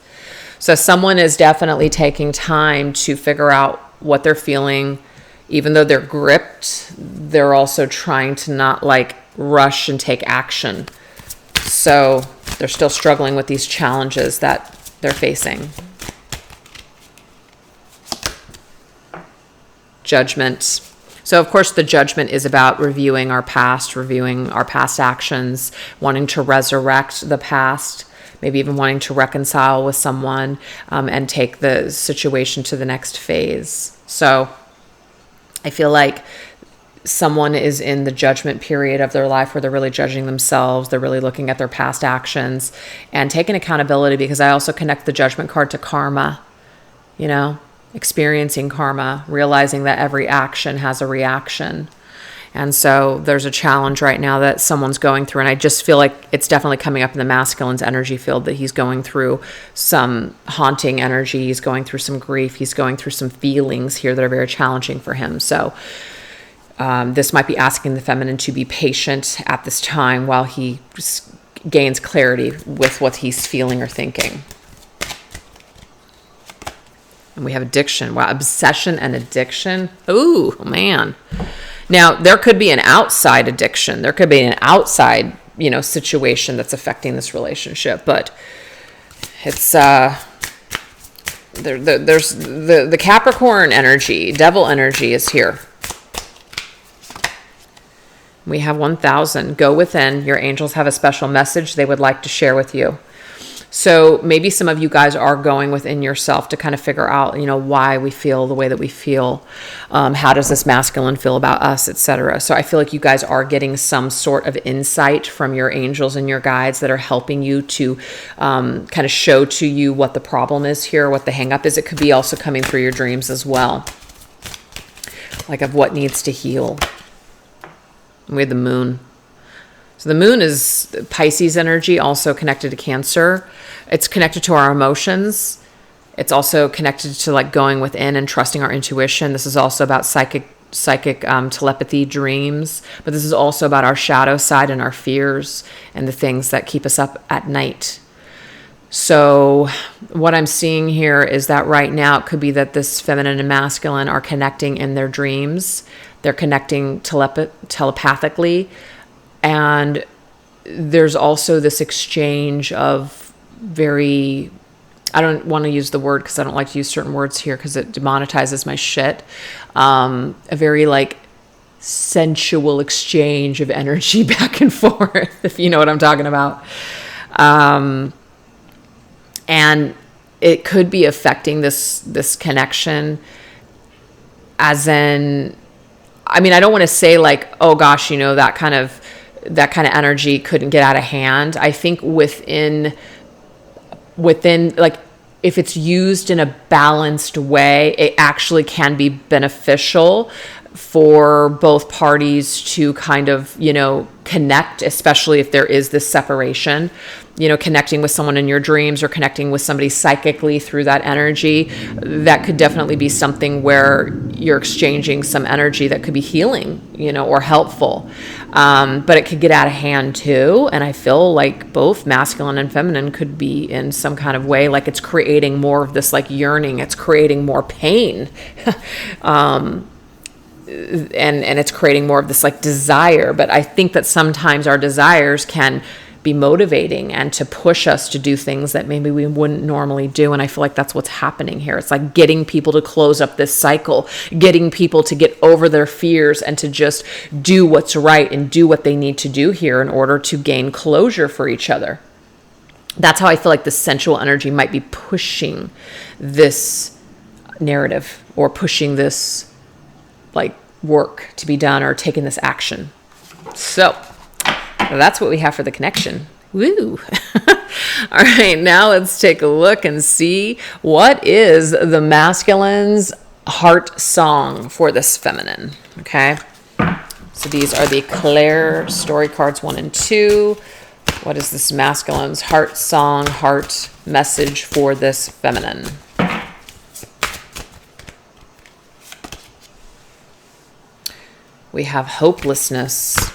[SPEAKER 1] So someone is definitely taking time to figure out what they're feeling. Even though they're gripped, they're also trying to not rush and take action. So they're still struggling with these challenges that they're facing. Judgment. So of course the judgment is about reviewing our past actions, wanting to resurrect the past, maybe even wanting to reconcile with someone and take the situation to the next phase. So I feel like someone is in the judgment period of their life where they're really judging themselves. They're really looking at their past actions and taking accountability, because I also connect the judgment card to karma, experiencing karma, realizing that every action has a reaction. And so there's a challenge right now that someone's going through. And I just feel like it's definitely coming up in the masculine's energy field, that he's going through some haunting energy. He's going through some grief. He's going through some feelings here that are very challenging for him. So this might be asking the feminine to be patient at this time while he gains clarity with what he's feeling or thinking. And we have addiction. Wow, obsession and addiction. Ooh, man. Now, there could be an outside addiction. There could be an outside, situation that's affecting this relationship. But it's there's the Capricorn energy, devil energy is here. We have 1,000. Go within. Your angels have a special message they would like to share with you. So maybe some of you guys are going within yourself to kind of figure out, why we feel the way that we feel. How does this masculine feel about us, etc. So I feel like you guys are getting some sort of insight from your angels and your guides that are helping you to kind of show to you what the problem is here, what the hang up is. It could be also coming through your dreams as well, like of what needs to heal. We have the moon. So the moon is Pisces energy, also connected to Cancer. It's connected to our emotions. It's also connected to like going within and trusting our intuition. This is also about psychic telepathy, dreams. But this is also about our shadow side and our fears and the things that keep us up at night. So what I'm seeing here is that right now it could be that this feminine and masculine are connecting in their dreams. They're connecting telepathically. And there's also this exchange of I don't want to use the word because I don't like to use certain words here because it demonetizes my shit. A very like sensual exchange of energy back and forth, if you know what I'm talking about. And it could be affecting this connection as in, I mean, I don't want to say like, oh gosh, that kind of energy couldn't get out of hand. I think within like, if it's used in a balanced way, it actually can be beneficial for both parties to kind of, connect, especially if there is this separation, connecting with someone in your dreams or connecting with somebody psychically through that energy. That could definitely be something where you're exchanging some energy that could be healing, or helpful. But it could get out of hand too. And I feel like both masculine and feminine could be in some kind of way, like it's creating more of this like yearning. It's creating more pain. And it's creating more of this like desire. But I think that sometimes our desires can be motivating and to push us to do things that maybe we wouldn't normally do. And I feel like that's what's happening here. It's like getting people to close up this cycle, getting people to get over their fears and to just do what's right and do what they need to do here in order to gain closure for each other. That's how I feel like the sensual energy might be pushing this narrative or pushing this like work to be done or taking this action. So that's what we have for the connection. Woo. All right, now let's take a look and see what is the masculine's heart song for this feminine. Okay. So these are the Claire story cards 1 and 2. What is this masculine's heart song, heart message for this feminine? We have hopelessness.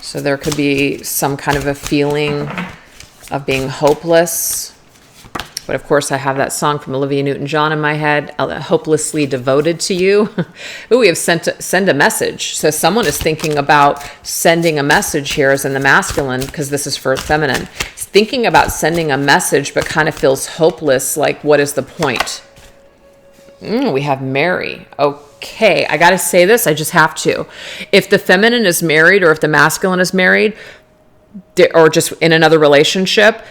[SPEAKER 1] So there could be some kind of a feeling of being hopeless. But of course, I have that song from Olivia Newton-John in my head, Hopelessly Devoted to You. Ooh, we have send a message. So someone is thinking about sending a message here as in the masculine, because this is for feminine. It's thinking about sending a message, but kind of feels hopeless. Like, what is the point? We have Mary. Okay, I got to say this. I just have to. If the feminine is married or if the masculine is married or just in another relationship,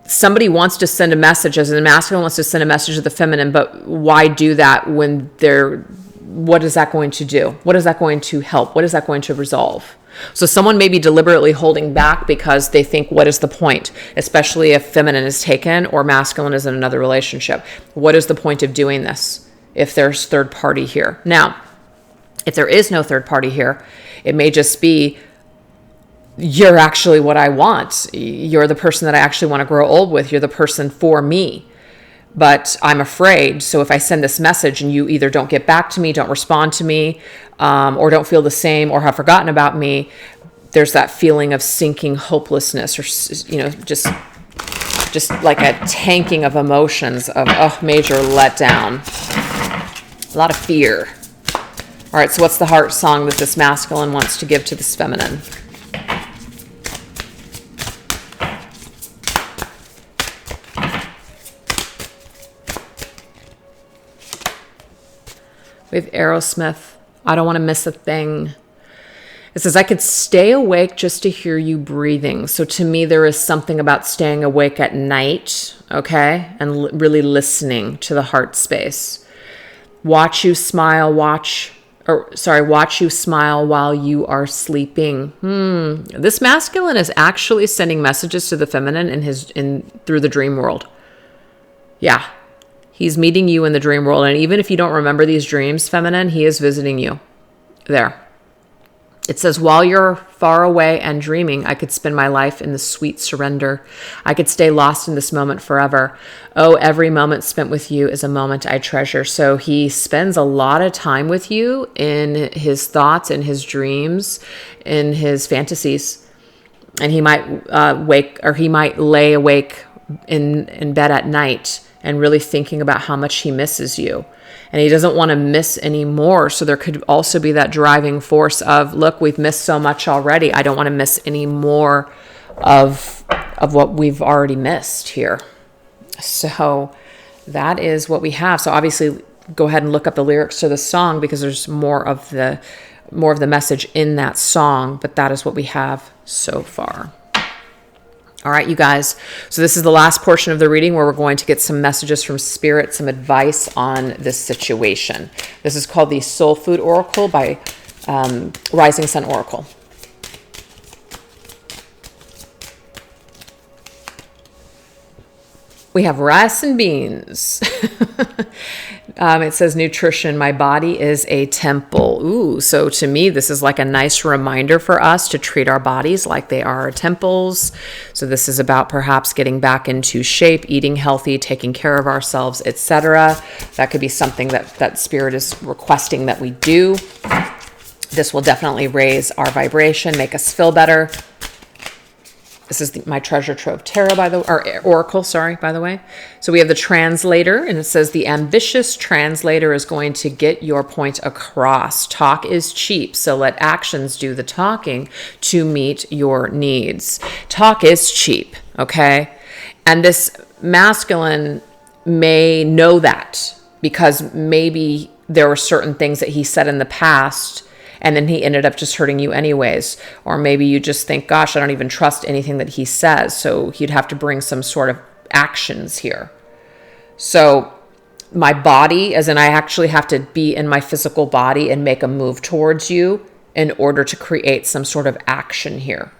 [SPEAKER 1] somebody wants to send a message as in the masculine wants to send a message to the feminine, but why do that when they're what is that going to do? What is that going to help? What is that going to resolve? So someone may be deliberately holding back because they think, what is the point? Especially if feminine is taken or masculine is in another relationship. What is the point of doing this if there's third party here? Now, if there is no third party here, it may just be, you're actually what I want. You're the person that I actually want to grow old with. You're the person for me. But I'm afraid. So if I send this message and you either don't get back to me, don't respond to me, or don't feel the same, or have forgotten about me, there's that feeling of sinking hopelessness, or, just like a tanking of emotions of, major letdown, a lot of fear. All right. So what's the heart song that this masculine wants to give to this feminine? We have Aerosmith. I don't want to miss a thing. It says, I could stay awake just to hear you breathing. So to me, there is something about staying awake at night, okay? And really listening to the heart space. Watch you smile watch you smile while you are sleeping. This masculine is actually sending messages to the feminine through the dream world. Yeah. He's meeting you in the dream world. And even if you don't remember these dreams, feminine, he is visiting you there. It says, while you're far away and dreaming, I could spend my life in the sweet surrender. I could stay lost in this moment forever. Oh, every moment spent with you is a moment I treasure. So he spends a lot of time with you in his thoughts, in his dreams, in his fantasies. And he might he might lay awake in bed at night and really thinking about how much he misses you. And he doesn't want to miss anymore. So there could also be that driving force of, look, we've missed so much already. I don't want to miss any more of what we've already missed here. So that is what we have. So obviously go ahead and look up the lyrics to the song because there's more of the message in that song, but that is what we have so far. All right, you guys. So this is the last portion of the reading where we're going to get some messages from Spirit, some advice on this situation. This is called the Soul Food Oracle by Rising Sun Oracle. We have rice and beans. It says nutrition. My body is a temple. Ooh, so to me, this is like a nice reminder for us to treat our bodies like they are our temples. So this is about perhaps getting back into shape, eating healthy, taking care of ourselves, etc. That could be something that Spirit is requesting that we do. This will definitely raise our vibration, make us feel better. This is my Treasure Trove Tarot, Oracle, by the way. So we have the translator, and it says the ambitious translator is going to get your point across. Talk is cheap, so let actions do the talking to meet your needs. Talk is cheap, okay? And this masculine may know that because maybe there were certain things that he said in the past and then he ended up just hurting you anyways. Or maybe you just think, gosh, I don't even trust anything that he says. So he'd have to bring some sort of actions here. So my body, as in I actually have to be in my physical body and make a move towards you in order to create some sort of action here.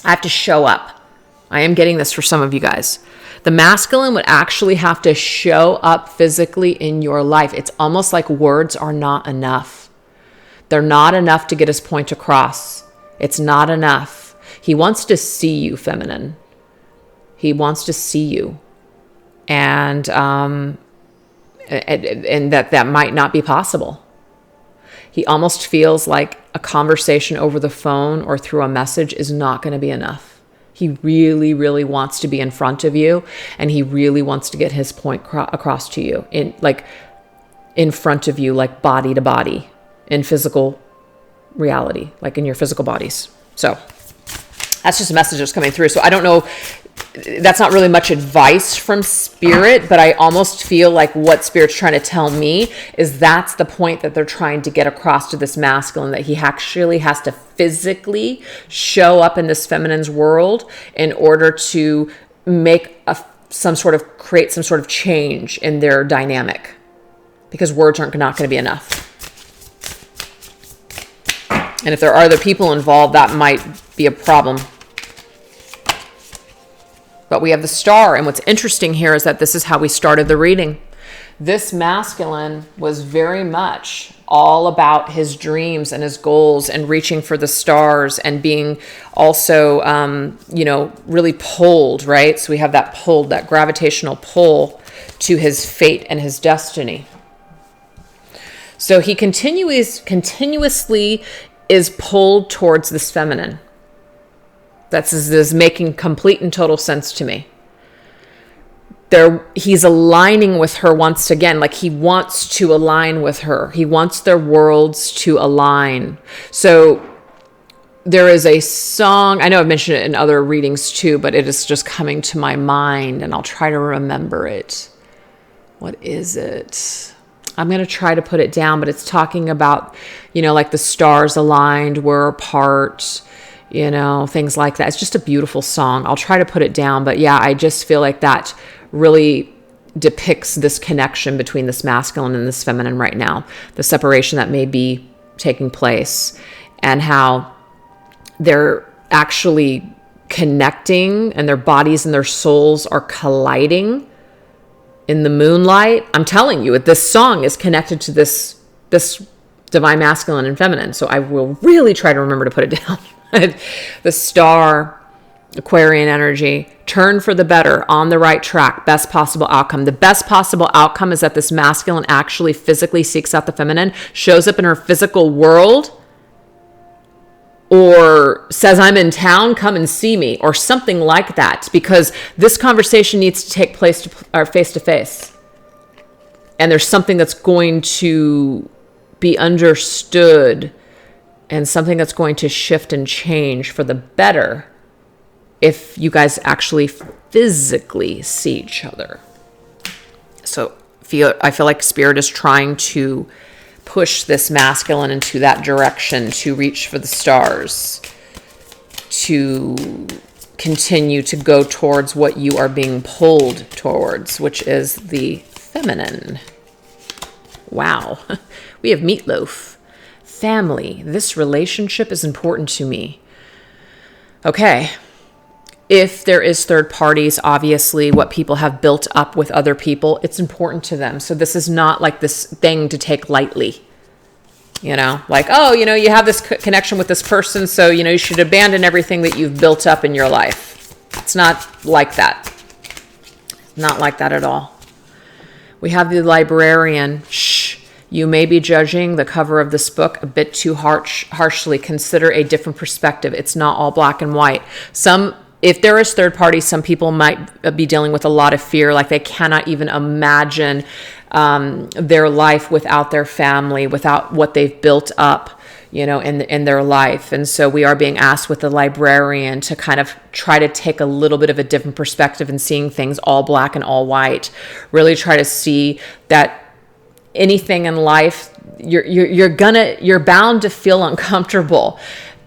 [SPEAKER 1] I have to show up. I am getting this for some of you guys. The masculine would actually have to show up physically in your life. It's almost like words are not enough. They're not enough to get his point across. It's not enough. He wants to see you, feminine. He wants to see you. And that might not be possible. He almost feels like a conversation over the phone or through a message is not going to be enough. He really, really wants to be in front of you, and he really wants to get his point across to you, in front of you, like body to body, in physical reality, like in your physical bodies. So that's just a message that's coming through. So I don't know, that's not really much advice from Spirit, but I almost feel like what Spirit's trying to tell me is that's the point that they're trying to get across to this masculine, that he actually has to physically show up in this feminine's world in order to make create some sort of change in their dynamic, because words aren't not going to be enough. And if there are other people involved, that might be a problem. But we have the Star. And what's interesting here is that this is how we started the reading. This masculine was very much all about his dreams and his goals and reaching for the stars and being also, really pulled, right? So we have that pull, that gravitational pull to his fate and his destiny. So he continuously is pulled towards this feminine. This is making complete and total sense to me. He's aligning with her once again, like he wants to align with her. He wants their worlds to align. So there is a song, I know I've mentioned it in other readings too, but it is just coming to my mind and I'll try to remember it. What is it? I'm going to try to put it down, but it's talking about, like the stars aligned, we're apart, things like that. It's just a beautiful song. I'll try to put it down, but yeah, I just feel like that really depicts this connection between this masculine and this feminine right now, the separation that may be taking place, and how they're actually connecting and their bodies and their souls are colliding in the moonlight. I'm telling you, this song is connected to this divine masculine and feminine. So I will really try to remember to put it down. The Star, Aquarian energy, turn for the better, on the right track, best possible outcome. The best possible outcome is that this masculine actually physically seeks out the feminine, shows up in her physical world, or says, I'm in town, come and see me, or something like that, because this conversation needs to take place face to face. And there's something that's going to be understood and something that's going to shift and change for the better if you guys actually physically see each other. So I feel like Spirit is trying to push this masculine into that direction, to reach for the stars, to continue to go towards what you are being pulled towards, which is the feminine. Wow. We have Meatloaf. Family. This relationship is important to me. Okay. If there is third parties, obviously what people have built up with other people, it's important to them. So this is not like this thing to take lightly. Like, you have this connection with this person, so, you should abandon everything that you've built up in your life. It's not like that. Not like that at all. We have the Librarian. Shh. You may be judging the cover of this book a bit too harshly. Consider a different perspective. It's not all black and white. If there is third party, some people might be dealing with a lot of fear, like they cannot even imagine their life without their family, without what they've built up, in their life. And so we are being asked with the Librarian to kind of try to take a little bit of a different perspective and seeing things all black and all white. Really try to see that anything in life, you're bound to feel uncomfortable.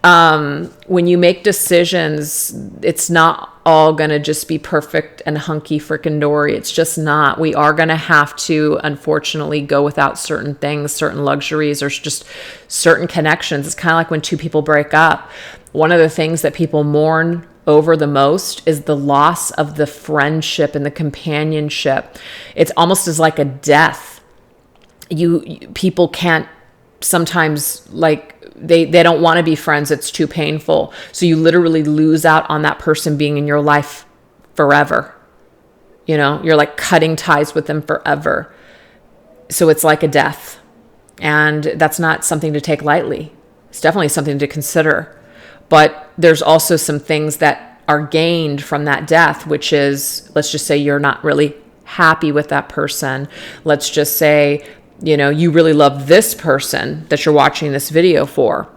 [SPEAKER 1] When you make decisions, it's not all going to just be perfect and hunky frickin' dory. It's just not. We are going to have to, unfortunately, go without certain things, certain luxuries, or just certain connections. It's kind of like when two people break up. One of the things that people mourn over the most is the loss of the friendship and the companionship. It's almost as like a death. People can't sometimes, like, they don't want to be friends. It's too painful. So you literally lose out on that person being in your life forever. You're like cutting ties with them forever. So it's like a death. And that's not something to take lightly. It's definitely something to consider. But there's also some things that are gained from that death, which is, let's just say you're not really happy with that person. Let's just say, you really love this person that you're watching this video for,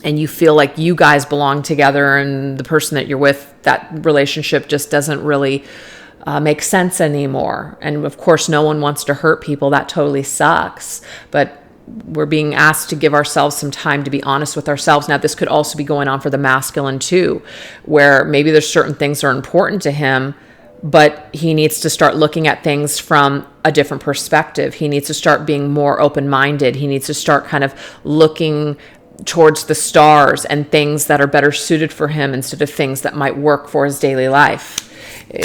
[SPEAKER 1] and you feel like you guys belong together, and the person that you're with, that relationship just doesn't really make sense anymore. And of course, no one wants to hurt people. That totally sucks. But we're being asked to give ourselves some time to be honest with ourselves. Now, this could also be going on for the masculine too, where maybe there's certain things that are important to him, but he needs to start looking at things from a different perspective. He needs to start being more open-minded. He needs to start kind of looking towards the stars and things that are better suited for him instead of things that might work for his daily life.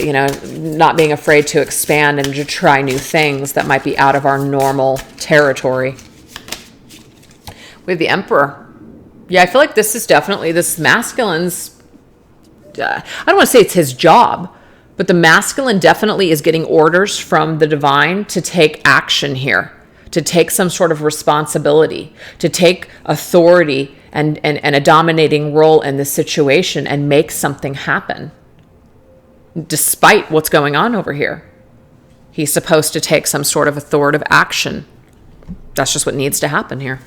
[SPEAKER 1] You know, not being afraid to expand and to try new things that might be out of our normal territory. We have the Emperor. Yeah, I feel like this is definitely this masculine's, I don't want to say it's his job, but the masculine definitely is getting orders from the divine to take action here, to take some sort of responsibility, to take authority and a dominating role in this situation and make something happen. Despite what's going on over here, he's supposed to take some sort of authoritative action. That's just what needs to happen here.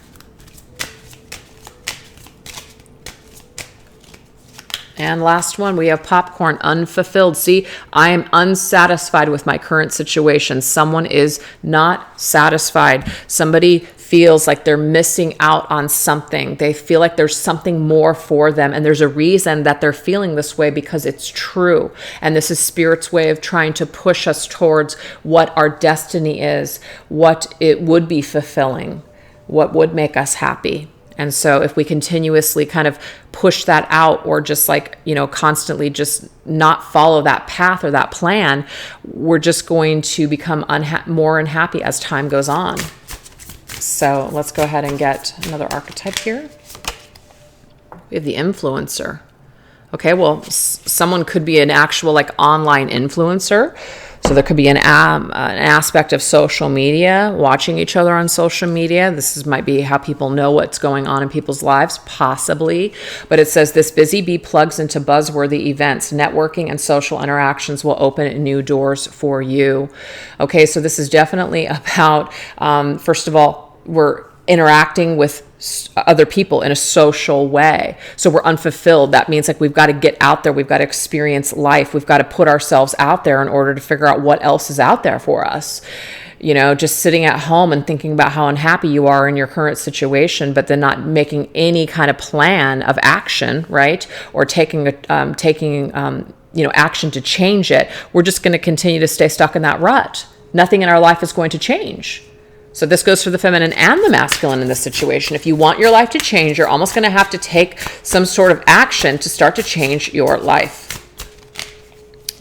[SPEAKER 1] And last one, we have Popcorn, unfulfilled. See, I am unsatisfied with my current situation. Someone is not satisfied. Somebody feels like they're missing out on something. They feel like there's something more for them. And there's a reason that they're feeling this way, because it's true. And this is Spirit's way of trying to push us towards what our destiny is, what it would be fulfilling, what would make us happy. And so if we continuously kind of push that out, or just like, you know, constantly just not follow that path or that plan, we're just going to become more unhappy as time goes on. So let's go ahead and get another archetype here. We have the influencer. Okay, well, someone could be an actual like online influencer. So there could be an aspect of social media, watching each other on social media. Might be how people know what's going on in people's lives, possibly. But it says this busy bee plugs into buzzworthy events. Networking and social interactions will open new doors for you. Okay, so this is definitely about, first of all, we're interacting with other people in a social way. So we're unfulfilled. That means like we've got to get out there. We've got to experience life. We've got to put ourselves out there in order to figure out what else is out there for us. You know, just sitting at home and thinking about how unhappy you are in your current situation, but then not making any kind of plan of action, right? Or taking action to change it. We're just going to continue to stay stuck in that rut. Nothing in our life is going to change. So this goes for the feminine and the masculine in this situation. If you want your life to change, you're almost going to have to take some sort of action to start to change your life.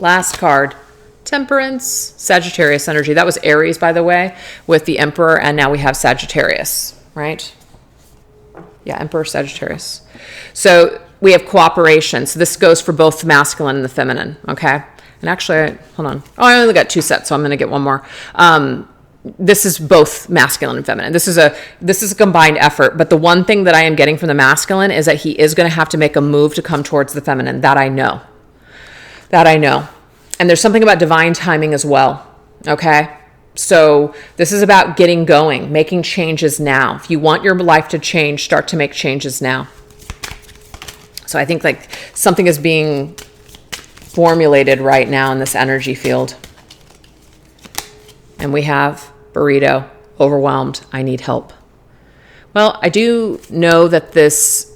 [SPEAKER 1] Last card, Temperance, Sagittarius energy. That was Aries, by the way, with the Emperor, and now we have Sagittarius, right? Yeah, Emperor, Sagittarius. So we have cooperation. So this goes for both the masculine and the feminine, okay? And actually, hold on. Oh, I only got 2 sets, so I'm going to get one more. This is both masculine and feminine. This is a combined effort. But the one thing that I am getting from the masculine is that he is going to have to make a move to come towards the feminine. That I know. And there's something about divine timing as well. Okay. So this is about getting going, making changes now. If you want your life to change, start to make changes now. So I think like something is being formulated right now in this energy field. And we have burrito, overwhelmed, I need help. Well, I do know that this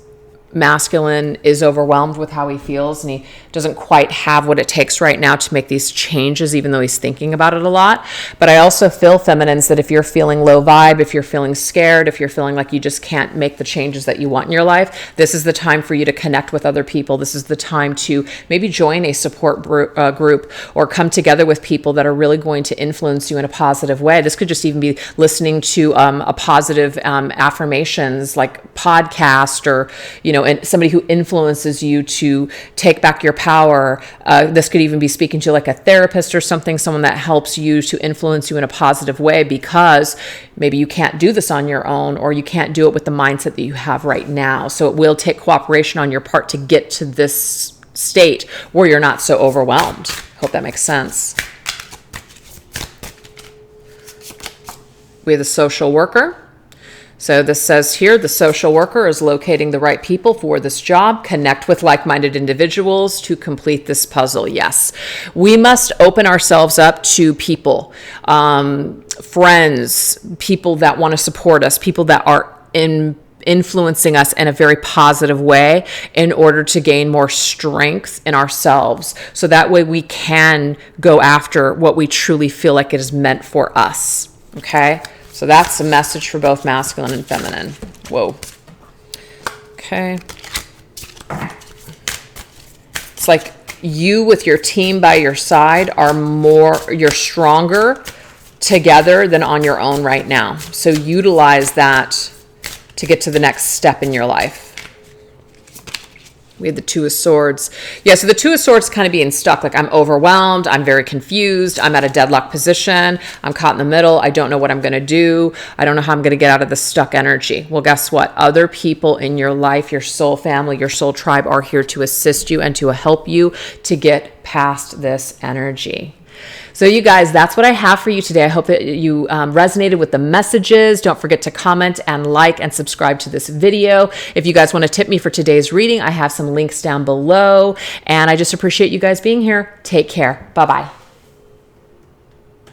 [SPEAKER 1] masculine is overwhelmed with how he feels, and he doesn't quite have what it takes right now to make these changes, even though he's thinking about it a lot. But I also feel, feminines, that if you're feeling low vibe, if you're feeling scared, if you're feeling like you just can't make the changes that you want in your life, this is the time for you to connect with other people. This is the time to maybe join a support group or come together with people that are really going to influence you in a positive way. This could just even be listening to a positive affirmations like podcast, or and somebody who influences you to take back your power. This could even be speaking to like a therapist or something, someone that helps you to influence you in a positive way, because maybe you can't do this on your own, or you can't do it with the mindset that you have right now. So it will take cooperation on your part to get to this state where you're not so overwhelmed. Hope that makes sense. We have the social worker. So this says here, the social worker is locating the right people for this job. Connect with like-minded individuals to complete this puzzle. Yes, we must open ourselves up to people, friends, people that want to support us, people that are influencing us in a very positive way, in order to gain more strength in ourselves. So that way we can go after what we truly feel like it is meant for us. Okay? So that's a message for both masculine and feminine. Whoa. Okay. It's like you with your team by your side you're stronger together than on your own right now. So utilize that to get to the next step in your life. We had the Two of Swords. Yeah, so the Two of Swords kind of being stuck. Like, I'm overwhelmed. I'm very confused. I'm at a deadlock position. I'm caught in the middle. I don't know what I'm going to do. I don't know how I'm going to get out of the stuck energy. Well, guess what? Other people in your life, your soul family, your soul tribe are here to assist you and to help you to get past this energy. So you guys, that's what I have for you today. I hope that you resonated with the messages. Don't forget to comment and like and subscribe to this video. If you guys want to tip me for today's reading, I have some links down below. And I just appreciate you guys being here. Take care. Bye-bye.